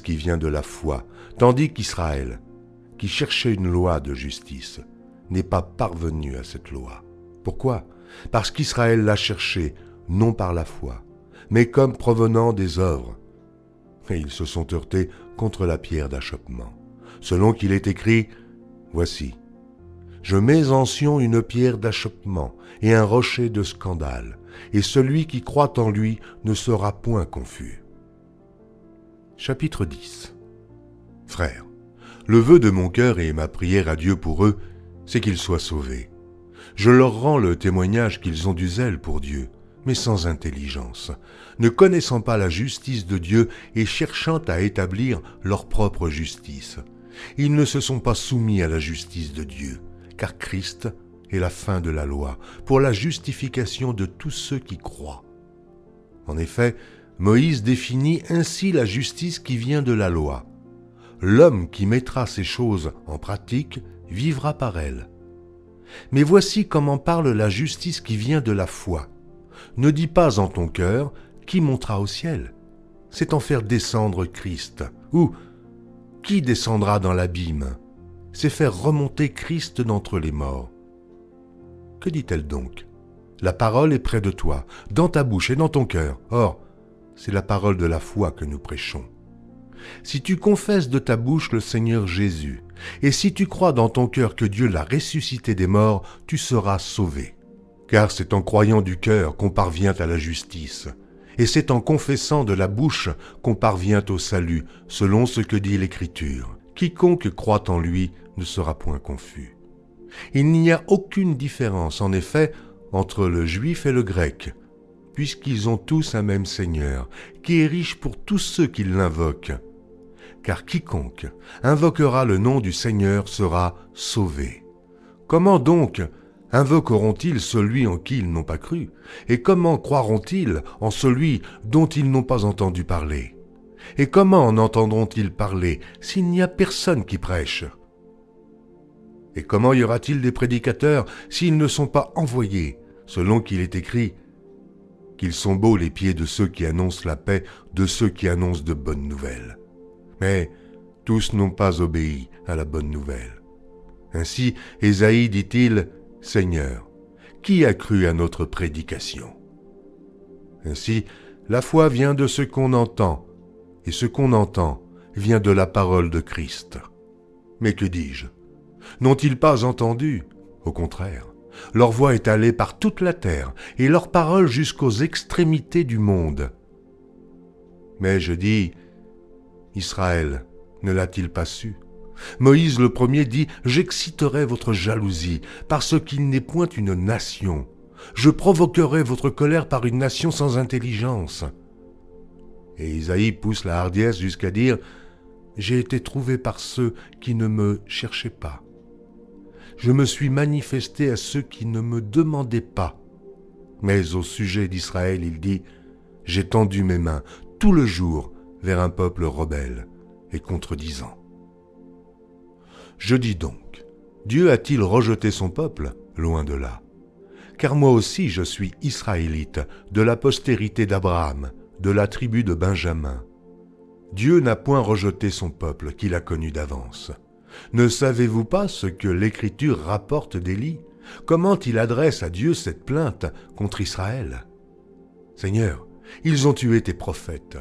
qui vient de la foi, tandis qu'Israël, qui cherchait une loi de justice, n'est pas parvenu à cette loi. Pourquoi? Parce qu'Israël l'a cherchée, non par la foi, mais comme provenant des œuvres. Et ils se sont heurtés contre la pierre d'achoppement. Selon qu'il est écrit, « Voici, je mets en Sion une pierre d'achoppement et un rocher de scandale, et celui qui croit en lui ne sera point confus. » Chapitre 10. Frères, le vœu de mon cœur et ma prière à Dieu pour eux, c'est qu'ils soient sauvés. Je leur rends le témoignage qu'ils ont du zèle pour Dieu, mais sans intelligence, ne connaissant pas la justice de Dieu et cherchant à établir leur propre justice. Ils ne se sont pas soumis à la justice de Dieu, car Christ est la fin de la loi, pour la justification de tous ceux qui croient. En effet, Moïse définit ainsi la justice qui vient de la loi. L'homme qui mettra ces choses en pratique vivra par elles. Mais voici comment parle la justice qui vient de la foi. Ne dis pas en ton cœur, qui montera au ciel? C'est en faire descendre Christ. Ou, qui descendra dans l'abîme? C'est faire remonter Christ d'entre les morts. Que dit-elle donc? La parole est près de toi, dans ta bouche et dans ton cœur. Or, c'est la parole de la foi que nous prêchons. Si tu confesses de ta bouche le Seigneur Jésus, et si tu crois dans ton cœur que Dieu l'a ressuscité des morts, tu seras sauvé. Car c'est en croyant du cœur qu'on parvient à la justice, et c'est en confessant de la bouche qu'on parvient au salut, selon ce que dit l'Écriture. Quiconque croit en lui ne sera point confus. Il n'y a aucune différence, en effet, entre le juif et le grec, puisqu'ils ont tous un même Seigneur, qui est riche pour tous ceux qui l'invoquent. Car quiconque invoquera le nom du Seigneur sera sauvé. Comment donc invoqueront-ils celui en qui ils n'ont pas cru? Et comment croiront-ils en celui dont ils n'ont pas entendu parler? Et comment en entendront-ils parler s'il n'y a personne qui prêche? Et comment y aura-t-il des prédicateurs s'ils ne sont pas envoyés, selon qu'il est écrit, qu'ils sont beaux les pieds de ceux qui annoncent la paix, de ceux qui annoncent de bonnes nouvelles. Mais tous n'ont pas obéi à la bonne nouvelle. Ainsi, Ésaïe dit-il, « Seigneur, qui a cru à notre prédication ?» Ainsi, la foi vient de ce qu'on entend, et ce qu'on entend vient de la parole de Christ. Mais que dis-je? N'ont-ils pas entendu? Au contraire, leur voix est allée par toute la terre, et leur parole jusqu'aux extrémités du monde. Mais je dis, Israël ne l'a-t-il pas su? Moïse le premier dit, « J'exciterai votre jalousie, parce qu'il n'est point une nation. Je provoquerai votre colère par une nation sans intelligence. » Et Isaïe pousse la hardiesse jusqu'à dire, « J'ai été trouvé par ceux qui ne me cherchaient pas. Je me suis manifesté à ceux qui ne me demandaient pas. » Mais au sujet d'Israël, il dit, « j'ai tendu mes mains tout le jour vers un peuple rebelle et contredisant. Je dis donc, Dieu a-t-il rejeté son peuple? Loin de là. Car moi aussi je suis israélite, de la postérité d'Abraham, de la tribu de Benjamin. Dieu n'a point rejeté son peuple qu'il a connu d'avance. Ne savez-vous pas ce que l'Écriture rapporte d'Élie? Comment il adresse à Dieu cette plainte contre Israël? Seigneur, ils ont tué tes prophètes,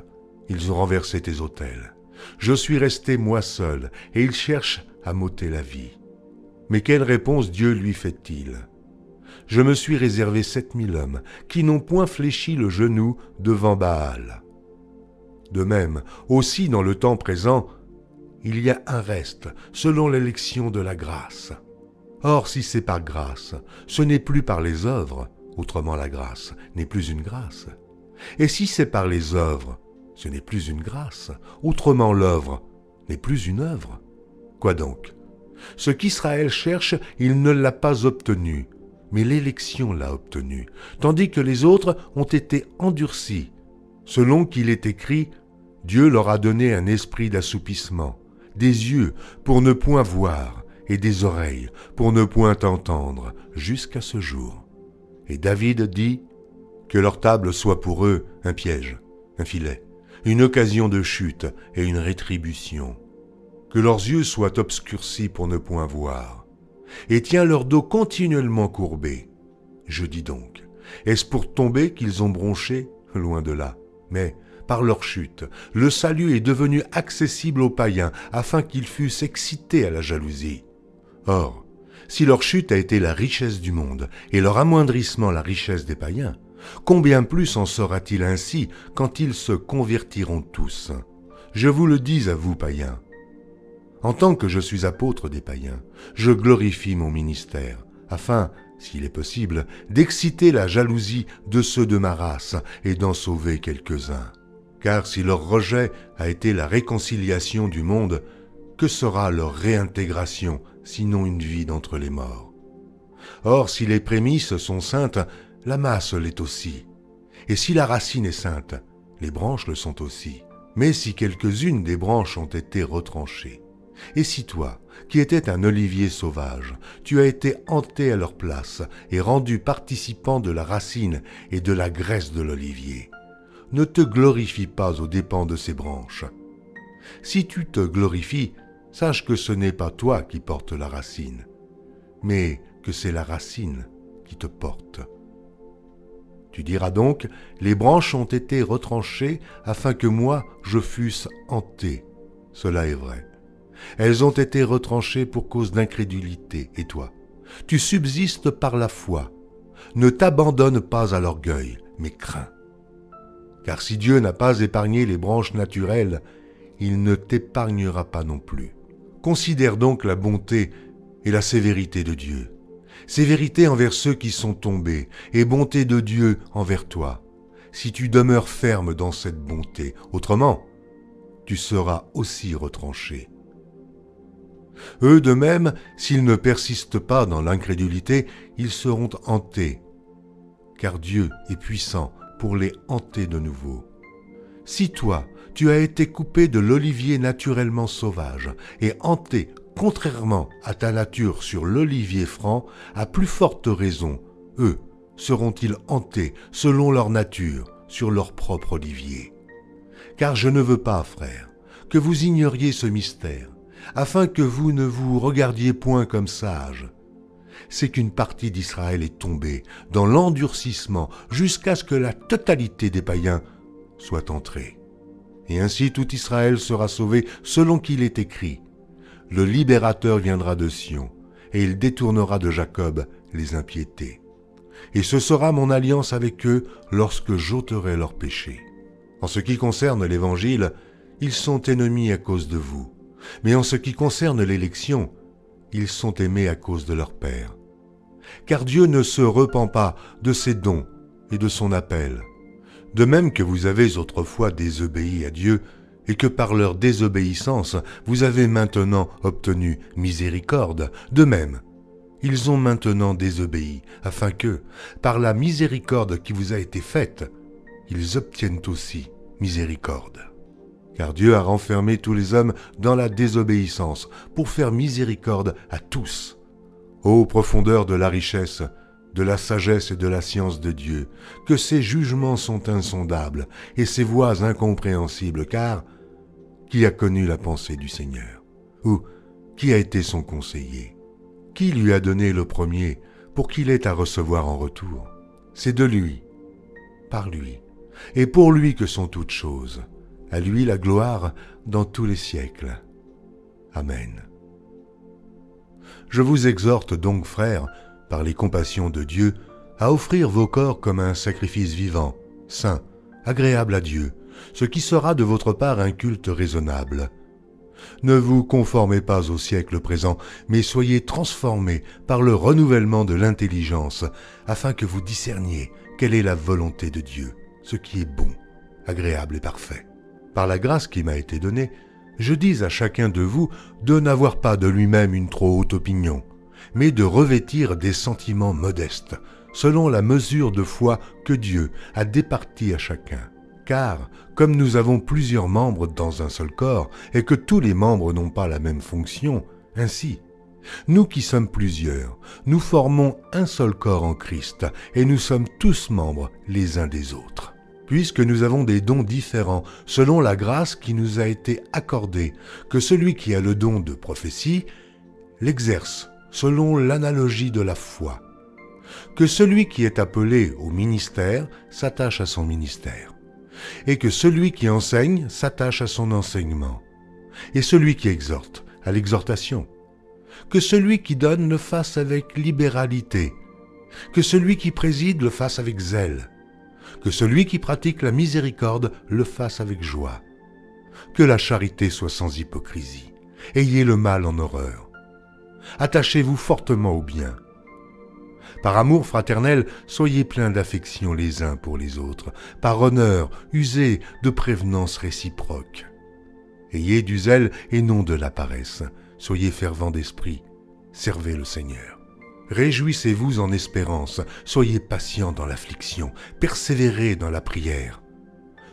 ils ont renversé tes autels. Je suis resté moi seul, et ils cherchent à m'ôter la vie. Mais quelle réponse Dieu lui fait-il? Je me suis réservé 7000 hommes qui n'ont point fléchi le genou devant Baal. De même, aussi dans le temps présent, il y a un reste selon l'élection de la grâce. Or, si c'est par grâce, ce n'est plus par les œuvres, autrement la grâce n'est plus une grâce. Et si c'est par les œuvres, ce n'est plus une grâce, autrement l'œuvre n'est plus une œuvre. Quoi donc? Ce qu'Israël cherche, il ne l'a pas obtenu, mais l'élection l'a obtenu, tandis que les autres ont été endurcis. Selon qu'il est écrit, Dieu leur a donné un esprit d'assoupissement, des yeux pour ne point voir, et des oreilles pour ne point entendre, jusqu'à ce jour. Et David dit, que leur table soit pour eux un piège, un filet, une occasion de chute et une rétribution. Que leurs yeux soient obscurcis pour ne point voir, et tiens leur dos continuellement courbé. Je dis donc, est-ce pour tomber qu'ils ont bronché? Loin de là. Mais, par leur chute, le salut est devenu accessible aux païens, afin qu'ils fussent excités à la jalousie. Or, si leur chute a été la richesse du monde, et leur amoindrissement la richesse des païens, combien plus en sera-t-il ainsi quand ils se convertiront tous? Je vous le dis à vous, païens. En tant que je suis apôtre des païens, je glorifie mon ministère, afin, s'il est possible, d'exciter la jalousie de ceux de ma race et d'en sauver quelques-uns. Car si leur rejet a été la réconciliation du monde, que sera leur réintégration, sinon une vie d'entre les morts? Or, si les prémices sont saintes, la masse l'est aussi. Et si la racine est sainte, les branches le sont aussi. Mais si quelques-unes des branches ont été retranchées, et si toi, qui étais un olivier sauvage, tu as été hanté à leur place et rendu participant de la racine et de la graisse de l'olivier, ne te glorifie pas aux dépens de ces branches. Si tu te glorifies, sache que ce n'est pas toi qui portes la racine, mais que c'est la racine qui te porte. Tu diras donc, les branches ont été retranchées afin que moi je fusse hanté. Cela est vrai. Elles ont été retranchées pour cause d'incrédulité, et toi, tu subsistes par la foi. Ne t'abandonne pas à l'orgueil, mais crains. Car si Dieu n'a pas épargné les branches naturelles, il ne t'épargnera pas non plus. Considère donc la bonté et la sévérité de Dieu. Sévérité envers ceux qui sont tombés, et bonté de Dieu envers toi, si tu demeures ferme dans cette bonté. Autrement, tu seras aussi retranché. Eux de même, s'ils ne persistent pas dans l'incrédulité, ils seront hantés, car Dieu est puissant pour les hanter de nouveau. Si toi, tu as été coupé de l'olivier naturellement sauvage et hanté contrairement à ta nature sur l'olivier franc, à plus forte raison, eux seront-ils hantés selon leur nature sur leur propre olivier. Car je ne veux pas, frères, que vous ignoriez ce mystère, afin que vous ne vous regardiez point comme sages. C'est qu'une partie d'Israël est tombée dans l'endurcissement jusqu'à ce que la totalité des païens soit entrée. Et ainsi tout Israël sera sauvé selon qu'il est écrit. Le libérateur viendra de Sion, et il détournera de Jacob les impiétés. Et ce sera mon alliance avec eux lorsque j'ôterai leurs péchés. En ce qui concerne l'Évangile, ils sont ennemis à cause de vous. Mais en ce qui concerne l'élection, ils sont aimés à cause de leur Père. Car Dieu ne se repent pas de ses dons et de son appel. De même que vous avez autrefois désobéi à Dieu, et que par leur désobéissance, vous avez maintenant obtenu miséricorde, de même, ils ont maintenant désobéi, afin que, par la miséricorde qui vous a été faite, ils obtiennent aussi miséricorde. Car Dieu a renfermé tous les hommes dans la désobéissance pour faire miséricorde à tous. Ô profondeur de la richesse, de la sagesse et de la science de Dieu, que ses jugements sont insondables et ses voies incompréhensibles, car qui a connu la pensée du Seigneur? Ou qui a été son conseiller? Qui lui a donné le premier pour qu'il ait à recevoir en retour? C'est de lui, par lui, et pour lui que sont toutes choses. À lui la gloire dans tous les siècles. Amen. Je vous exhorte donc, frères, par les compassions de Dieu, à offrir vos corps comme un sacrifice vivant, saint, agréable à Dieu, ce qui sera de votre part un culte raisonnable. Ne vous conformez pas au siècle présent, mais soyez transformés par le renouvellement de l'intelligence, afin que vous discerniez quelle est la volonté de Dieu, ce qui est bon, agréable et parfait. Par la grâce qui m'a été donnée, je dis à chacun de vous de n'avoir pas de lui-même une trop haute opinion, mais de revêtir des sentiments modestes, selon la mesure de foi que Dieu a départie à chacun. Car, comme nous avons plusieurs membres dans un seul corps, et que tous les membres n'ont pas la même fonction, ainsi, nous qui sommes plusieurs, nous formons un seul corps en Christ, et nous sommes tous membres les uns des autres. Puisque nous avons des dons différents selon la grâce qui nous a été accordée, que celui qui a le don de prophétie l'exerce selon l'analogie de la foi, que celui qui est appelé au ministère s'attache à son ministère, et que celui qui enseigne s'attache à son enseignement, et celui qui exhorte à l'exhortation, que celui qui donne le fasse avec libéralité, que celui qui préside le fasse avec zèle, que celui qui pratique la miséricorde le fasse avec joie. Que la charité soit sans hypocrisie. Ayez le mal en horreur. Attachez-vous fortement au bien. Par amour fraternel, soyez pleins d'affection les uns pour les autres. Par honneur, usez de prévenance réciproque. Ayez du zèle et non de la paresse. Soyez fervents d'esprit. Servez le Seigneur. Réjouissez-vous en espérance, soyez patients dans l'affliction, persévérez dans la prière.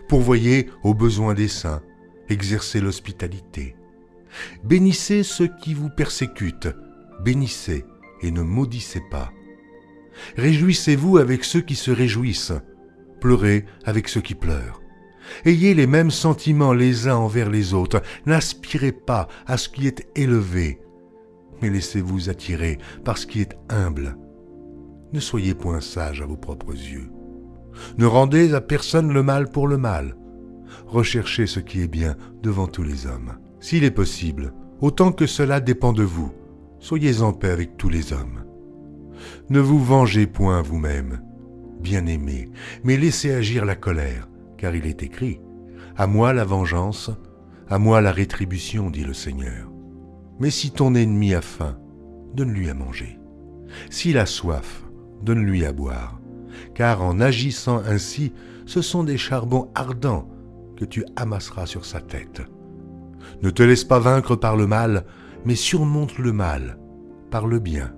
Pourvoyez aux besoins des saints, exercez l'hospitalité. Bénissez ceux qui vous persécutent, bénissez et ne maudissez pas. Réjouissez-vous avec ceux qui se réjouissent, pleurez avec ceux qui pleurent. Ayez les mêmes sentiments les uns envers les autres, n'aspirez pas à ce qui est élevé, mais laissez-vous attirer par ce qui est humble. Ne soyez point sages à vos propres yeux. Ne rendez à personne le mal pour le mal. Recherchez ce qui est bien devant tous les hommes. S'il est possible, autant que cela dépend de vous, soyez en paix avec tous les hommes. Ne vous vengez point vous-même, bien-aimés, mais laissez agir la colère, car il est écrit « À moi la vengeance, à moi la rétribution, dit le Seigneur. » Mais si ton ennemi a faim, donne-lui à manger. S'il a soif, donne-lui à boire. Car en agissant ainsi, ce sont des charbons ardents que tu amasseras sur sa tête. Ne te laisse pas vaincre par le mal, mais surmonte le mal par le bien.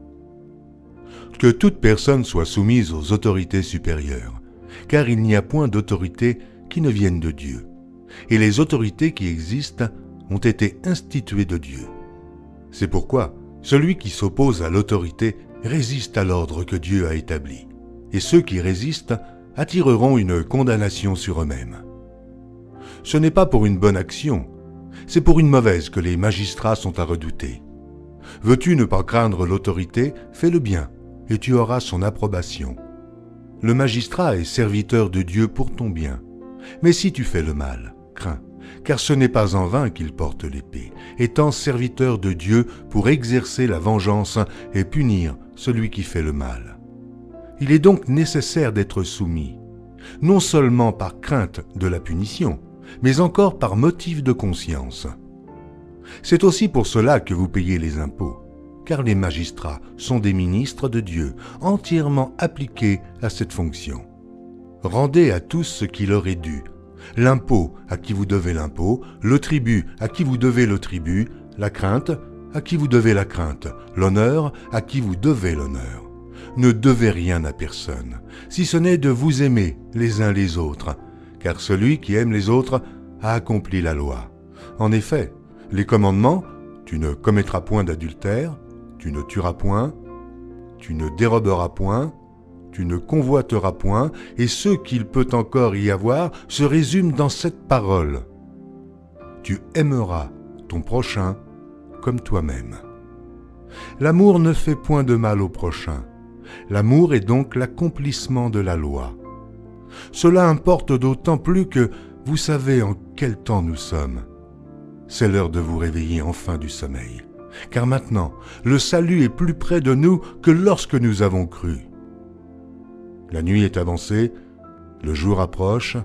Que toute personne soit soumise aux autorités supérieures, car il n'y a point d'autorité qui ne vienne de Dieu. Et les autorités qui existent ont été instituées de Dieu. C'est pourquoi celui qui s'oppose à l'autorité résiste à l'ordre que Dieu a établi, et ceux qui résistent attireront une condamnation sur eux-mêmes. Ce n'est pas pour une bonne action, c'est pour une mauvaise que les magistrats sont à redouter. Veux-tu ne pas craindre l'autorité, fais le bien, et tu auras son approbation. Le magistrat est serviteur de Dieu pour ton bien, mais si tu fais le mal, crains. Car ce n'est pas en vain qu'il porte l'épée, étant serviteur de Dieu pour exercer la vengeance et punir celui qui fait le mal. Il est donc nécessaire d'être soumis, non seulement par crainte de la punition, mais encore par motif de conscience. C'est aussi pour cela que vous payez les impôts, car les magistrats sont des ministres de Dieu, entièrement appliqués à cette fonction. Rendez à tous ce qui leur est dû, l'impôt à qui vous devez l'impôt, le tribut à qui vous devez le tribut, la crainte à qui vous devez la crainte, l'honneur à qui vous devez l'honneur. ne devez rien à personne, si ce n'est de vous aimer les uns les autres, car celui qui aime les autres a accompli la loi. En effet, les commandements, tu ne commettras point d'adultère, tu ne tueras point, tu ne déroberas point, tu ne convoiteras point, et ce qu'il peut encore y avoir se résume dans cette parole. Tu aimeras ton prochain comme toi-même. L'amour ne fait point de mal au prochain. L'amour est donc l'accomplissement de la loi. Cela importe d'autant plus que vous savez en quel temps nous sommes. C'est l'heure de vous réveiller enfin du sommeil, car maintenant, le salut est plus près de nous que lorsque nous avons cru. La nuit est avancée, le jour approche.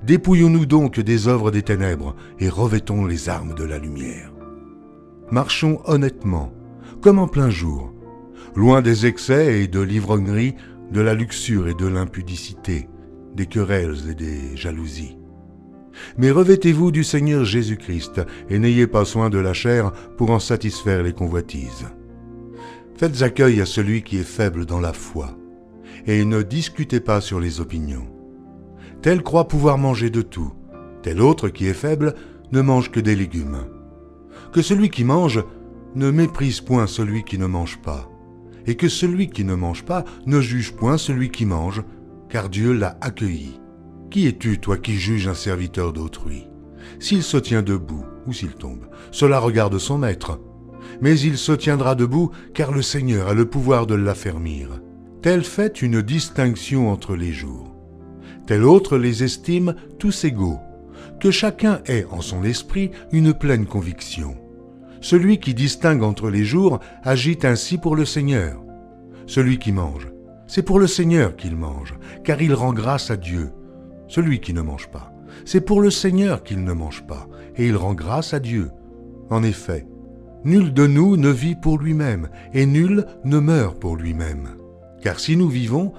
Dépouillons-nous donc des œuvres des ténèbres et revêtons les armes de la lumière. Marchons honnêtement, comme en plein jour, loin des excès et de l'ivrognerie, de la luxure et de l'impudicité, des querelles et des jalousies. Mais revêtez-vous du Seigneur Jésus-Christ et n'ayez pas soin de la chair pour en satisfaire les convoitises. Faites accueil à celui qui est faible dans la foi et ne discutez pas sur les opinions. Tel croit pouvoir manger de tout, tel autre qui est faible ne mange que des légumes. Que celui qui mange ne méprise point celui qui ne mange pas, et que celui qui ne mange pas ne juge point celui qui mange, car Dieu l'a accueilli. Qui es-tu, toi qui juges un serviteur d'autrui? S'il se tient debout ou s'il tombe, cela regarde son maître. Mais il se tiendra debout, car le Seigneur a le pouvoir de l'affermir. Tel fait une distinction entre les jours. Tel autre les estime tous égaux. Que chacun ait en son esprit une pleine conviction. Celui qui distingue entre les jours agit ainsi pour le Seigneur. Celui qui mange, c'est pour le Seigneur qu'il mange, car il rend grâce à Dieu. Celui qui ne mange pas, c'est pour le Seigneur qu'il ne mange pas, et il rend grâce à Dieu. En effet, nul de nous ne vit pour lui-même, et nul ne meurt pour lui-même. Car si nous vivons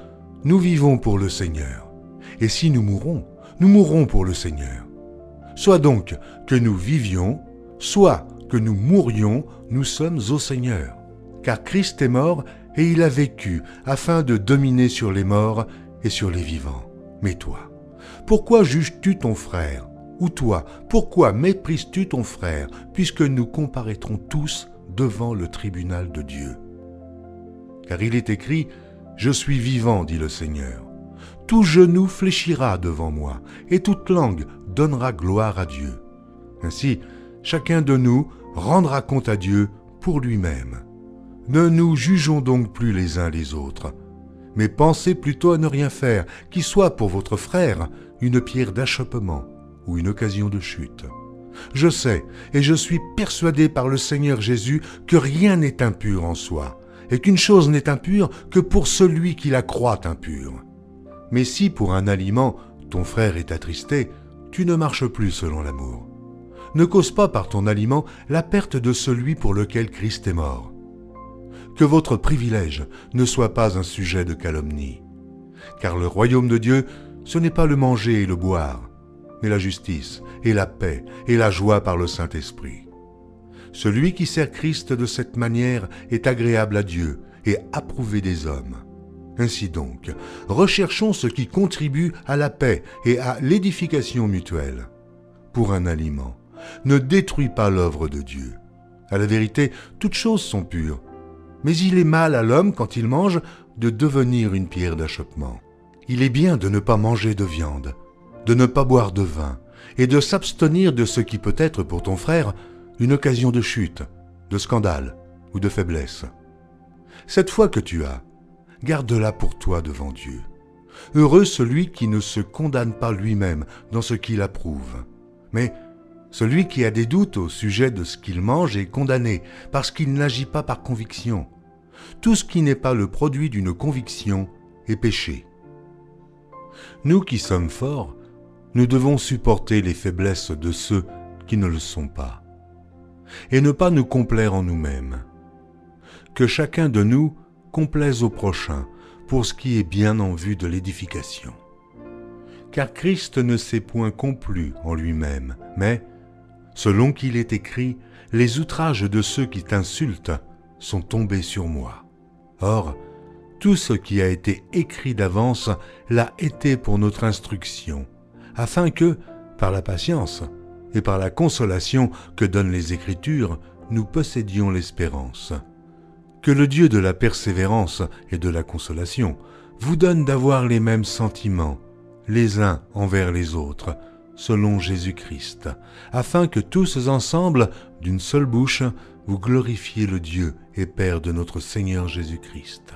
pour le Seigneur. Et si nous mourrons pour le Seigneur. Soit donc que nous vivions, soit que nous mourions, nous sommes au Seigneur. Car Christ est mort et il a vécu afin de dominer sur les morts et sur les vivants. Mais toi, pourquoi juges-tu ton frère? Ou toi, pourquoi méprises-tu ton frère, puisque nous comparaîtrons tous devant le tribunal de Dieu? Car il est écrit, « Je suis vivant, dit le Seigneur. Tout genou fléchira devant moi, et toute langue donnera gloire à Dieu. » Ainsi, chacun de nous rendra compte à Dieu pour lui-même. Ne nous jugeons donc plus les uns les autres, mais pensez plutôt à ne rien faire qui soit pour votre frère une pierre d'achoppement ou une occasion de chute. Je sais et je suis persuadé par le Seigneur Jésus que rien n'est impur en soi, et qu'une chose n'est impure que pour celui qui la croit impure. Mais si pour un aliment ton frère est attristé, tu ne marches plus selon l'amour. Ne cause pas par ton aliment la perte de celui pour lequel Christ est mort. Que votre privilège ne soit pas un sujet de calomnie. Car le royaume de Dieu, ce n'est pas le manger et le boire, mais la justice et la paix et la joie par le Saint-Esprit. Celui qui sert Christ de cette manière est agréable à Dieu et approuvé des hommes. Ainsi donc, recherchons ce qui contribue à la paix et à l'édification mutuelle. Pour un aliment, ne détruis pas l'œuvre de Dieu. À la vérité, toutes choses sont pures, mais il est mal à l'homme, quand il mange, de devenir une pierre d'achoppement. Il est bien de ne pas manger de viande, de ne pas boire de vin, et de s'abstenir de ce qui peut être pour ton frère une occasion de chute, de scandale ou de faiblesse. Cette foi que tu as, garde-la pour toi devant Dieu. Heureux celui qui ne se condamne pas lui-même dans ce qu'il approuve. Mais celui qui a des doutes au sujet de ce qu'il mange est condamné parce qu'il n'agit pas par conviction. Tout ce qui n'est pas le produit d'une conviction est péché. Nous qui sommes forts, nous devons supporter les faiblesses de ceux qui ne le sont pas, et ne pas nous complaire en nous-mêmes. Que chacun de nous complaise au prochain pour ce qui est bien en vue de l'édification. Car Christ ne s'est point complu en lui-même, mais, selon qu'il est écrit, les outrages de ceux qui t'insultent sont tombés sur moi. Or, Tout ce qui a été écrit d'avance l'a été pour notre instruction, afin que, par la patience et par la consolation que donnent les Écritures, nous possédions l'espérance. Que le Dieu de la persévérance et de la consolation vous donne d'avoir les mêmes sentiments, les uns envers les autres, selon Jésus-Christ, afin que tous ensemble, d'une seule bouche, vous glorifiez le Dieu et Père de notre Seigneur Jésus-Christ.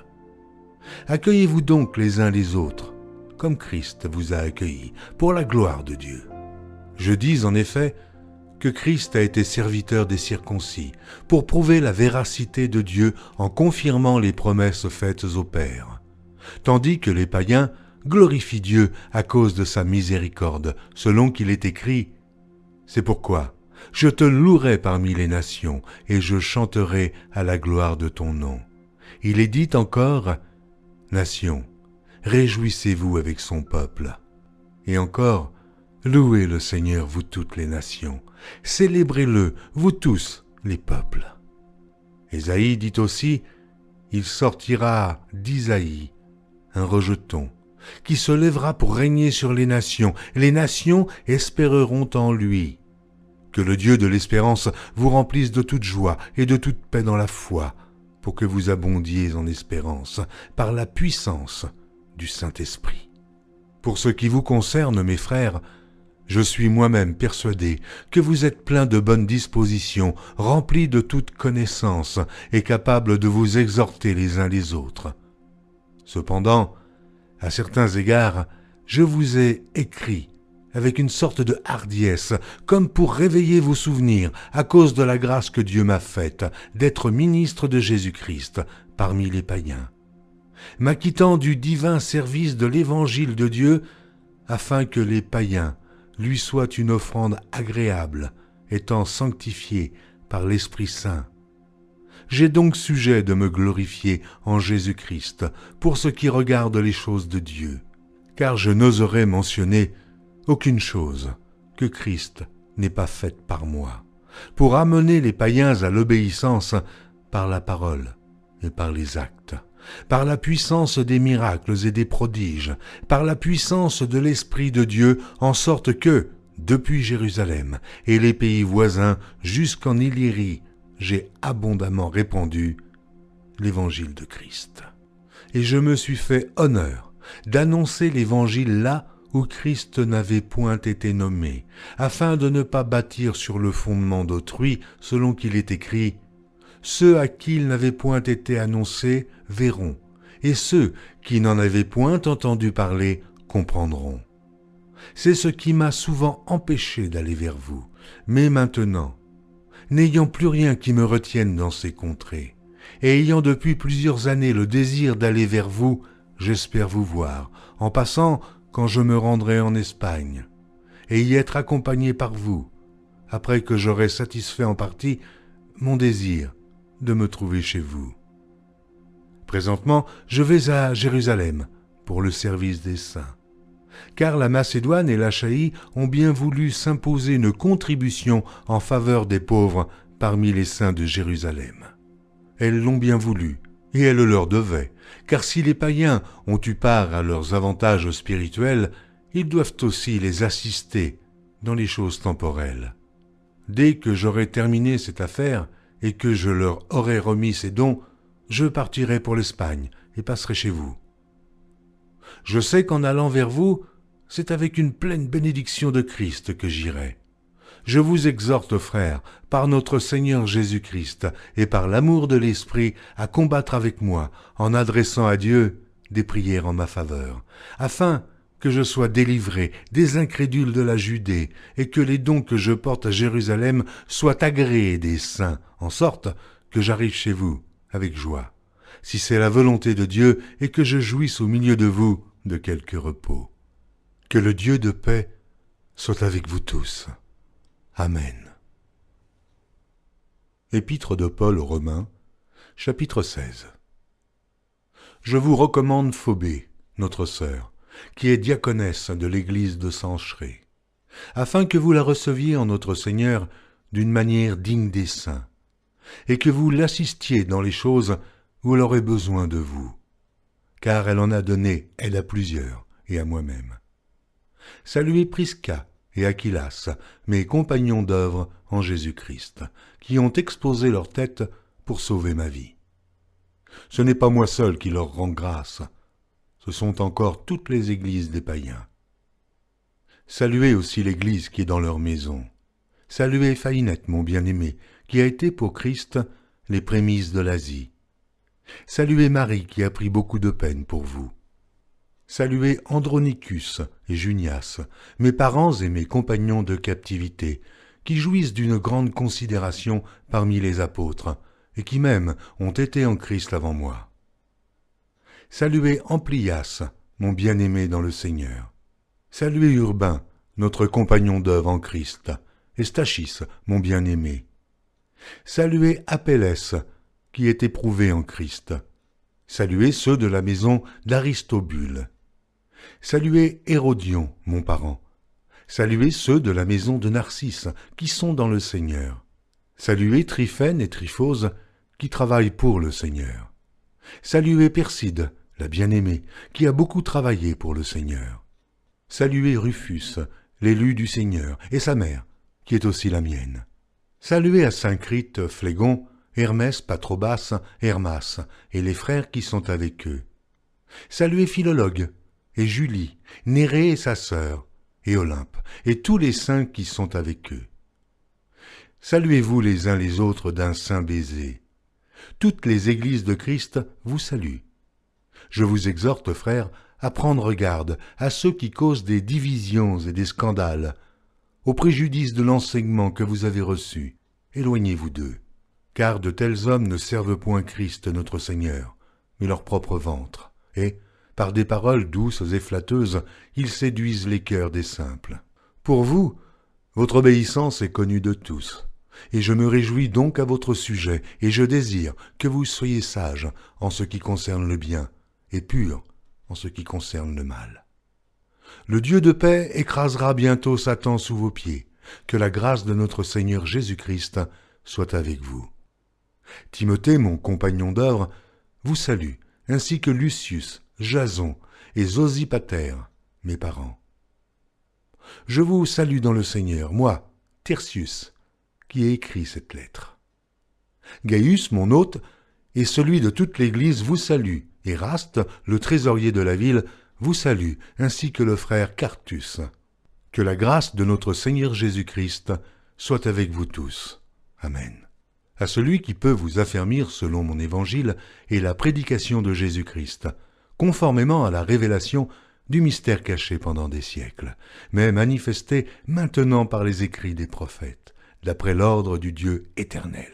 Accueillez-vous donc les uns les autres, comme Christ vous a accueillis, pour la gloire de Dieu. Je dis en effet que Christ a été serviteur des circoncis, pour prouver la véracité de Dieu en confirmant les promesses faites aux pères, tandis que les païens glorifient Dieu à cause de sa miséricorde, selon qu'il est écrit « C'est pourquoi je te louerai parmi les nations, et je chanterai à la gloire de ton nom. » Il est dit encore « Nations, réjouissez-vous avec son peuple. » Et encore « Louez le Seigneur, vous toutes les nations. Célébrez-le, vous tous les peuples. » Ésaïe dit aussi « Il sortira d'Isaïe un rejeton, qui se lèvera pour régner sur les nations espéreront en lui. » Que le Dieu de l'espérance vous remplisse de toute joie et de toute paix dans la foi, pour que vous abondiez en espérance par la puissance du Saint-Esprit. Pour ce qui vous concerne, mes frères, je suis moi-même persuadé que vous êtes pleins de bonnes dispositions, remplis de toute connaissance et capables de vous exhorter les uns les autres. Cependant, à certains égards, je vous ai écrit avec une sorte de hardiesse, comme pour réveiller vos souvenirs à cause de la grâce que Dieu m'a faite d'être ministre de Jésus-Christ parmi les païens, m'acquittant du divin service de l'évangile de Dieu, afin que les païens lui soient une offrande agréable, étant sanctifiés par l'Esprit Saint. J'ai donc sujet de me glorifier en Jésus-Christ pour ce qui regarde les choses de Dieu, car je n'oserais mentionner aucune chose que Christ n'ait pas faite par moi, pour amener les païens à l'obéissance par la parole et par les actes, par la puissance des miracles et des prodiges, par la puissance de l'Esprit de Dieu, en sorte que, depuis Jérusalem et les pays voisins jusqu'en Illyrie, j'ai abondamment répandu l'évangile de Christ. Et je me suis fait honneur d'annoncer l'évangile là où Christ n'avait point été nommé, afin de ne pas bâtir sur le fondement d'autrui, selon qu'il est écrit « Ceux à qui il n'avait point été annoncé verront, et ceux qui n'en avaient point entendu parler comprendront. » C'est ce qui m'a souvent empêché d'aller vers vous, mais maintenant, n'ayant plus rien qui me retienne dans ces contrées, et ayant depuis plusieurs années le désir d'aller vers vous, j'espère vous voir, en passant quand je me rendrai en Espagne, et y être accompagné par vous, après que j'aurai satisfait en partie mon désir de me trouver chez vous. Présentement, je vais à Jérusalem pour le service des saints, car la Macédoine et l'Achaïe ont bien voulu s'imposer une contribution en faveur des pauvres parmi les saints de Jérusalem. Elles l'ont bien voulu, et elles le leur devaient, car si les païens ont eu part à leurs avantages spirituels, ils doivent aussi les assister dans les choses temporelles. Dès que j'aurai terminé cette affaire et que je leur aurai remis ces dons, je partirai pour l'Espagne et passerai chez vous. Je sais qu'en allant vers vous, c'est avec une pleine bénédiction de Christ que j'irai. Je vous exhorte, frères, par notre Seigneur Jésus-Christ et par l'amour de l'Esprit, à combattre avec moi, en adressant à Dieu des prières en ma faveur, afin que je sois délivré des incrédules de la Judée et que les dons que je porte à Jérusalem soient agréés des saints, en sorte que j'arrive chez vous avec joie, si c'est la volonté de Dieu et que je jouisse au milieu de vous de quelque repos. Que le Dieu de paix soit avec vous tous. Amen. Épître de Paul aux Romains, chapitre 16. Je vous recommande Phobé, notre sœur, qui est diaconesse de l'église de Cenchréa, afin que vous la receviez en notre Seigneur d'une manière digne des saints, et que vous l'assistiez dans les choses où elle aurait besoin de vous. car elle en a donné, elle à plusieurs, et à moi-même. Saluez Prisca et Aquilas, mes compagnons d'œuvre en Jésus-Christ, qui ont exposé leur tête pour sauver ma vie. Ce n'est pas moi seul qui leur rends grâce, ce sont encore toutes les églises des païens. Saluez aussi l'église qui est dans leur maison. Saluez Faïnette, mon bien-aimé, qui a été pour Christ les prémices de l'Asie. Saluez Marie, qui a pris beaucoup de peine pour vous. Saluez Andronicus et Junias, mes parents et mes compagnons de captivité, qui jouissent d'une grande considération parmi les apôtres, et qui même ont été en Christ avant moi. Saluez Amplias, mon bien-aimé dans le Seigneur. Saluez Urbain, notre compagnon d'œuvre en Christ, et Stachys, mon bien-aimé. Saluez Apelles, qui est éprouvé en Christ. Saluez ceux de la maison d'Aristobule. Saluez Hérodion, mon parent. Saluez ceux de la maison de Narcisse, qui sont dans le Seigneur. Saluez Tryphène et Tryphose, qui travaillent pour le Seigneur. Saluez Perside, la bien-aimée, qui a beaucoup travaillé pour le Seigneur. Saluez Rufus, l'élu du Seigneur, et sa mère, qui est aussi la mienne. Saluez Asyncrite, Phlégon, Hermès, Patrobas, Hermas, et les frères qui sont avec eux. Saluez Philologue, et Julie, Nérée et sa sœur, et Olympe, et tous les saints qui sont avec eux. Saluez-vous les uns les autres d'un saint baiser. Toutes les églises de Christ vous saluent. Je vous exhorte, frères, à prendre garde à ceux qui causent des divisions et des scandales, au préjudice de l'enseignement que vous avez reçu. Éloignez-vous d'eux, car de tels hommes ne servent point Christ notre Seigneur, mais leur propre ventre, et, par des paroles douces et flatteuses, ils séduisent les cœurs des simples. Pour vous, votre obéissance est connue de tous, et je me réjouis donc à votre sujet, et je désire que vous soyez sages en ce qui concerne le bien, et purs en ce qui concerne le mal. Le Dieu de paix écrasera bientôt Satan sous vos pieds. Que la grâce de notre Seigneur Jésus-Christ soit avec vous. Timothée, mon compagnon d'œuvre, vous salue, ainsi que Lucius, Jason et Zosipater, mes parents. Je vous salue dans le Seigneur, moi, Tertius, qui ai écrit cette lettre. Gaius, mon hôte, et celui de toute l'Église vous salue. Éraste, le trésorier de la ville, vous salue, ainsi que le frère Quartus. Que la grâce de notre Seigneur Jésus-Christ soit avec vous tous. Amen. À celui qui peut vous affermir selon mon évangile et la prédication de Jésus-Christ, conformément à la révélation du mystère caché pendant des siècles, mais manifesté maintenant par les écrits des prophètes, d'après l'ordre du Dieu éternel,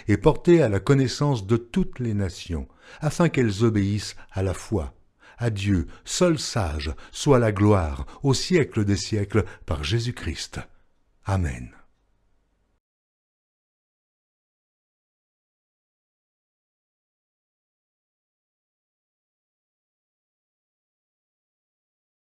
et porté à la connaissance de toutes les nations, afin qu'elles obéissent à la foi. À Dieu, seul sage, soit la gloire, au siècle des siècles, par Jésus-Christ. Amen.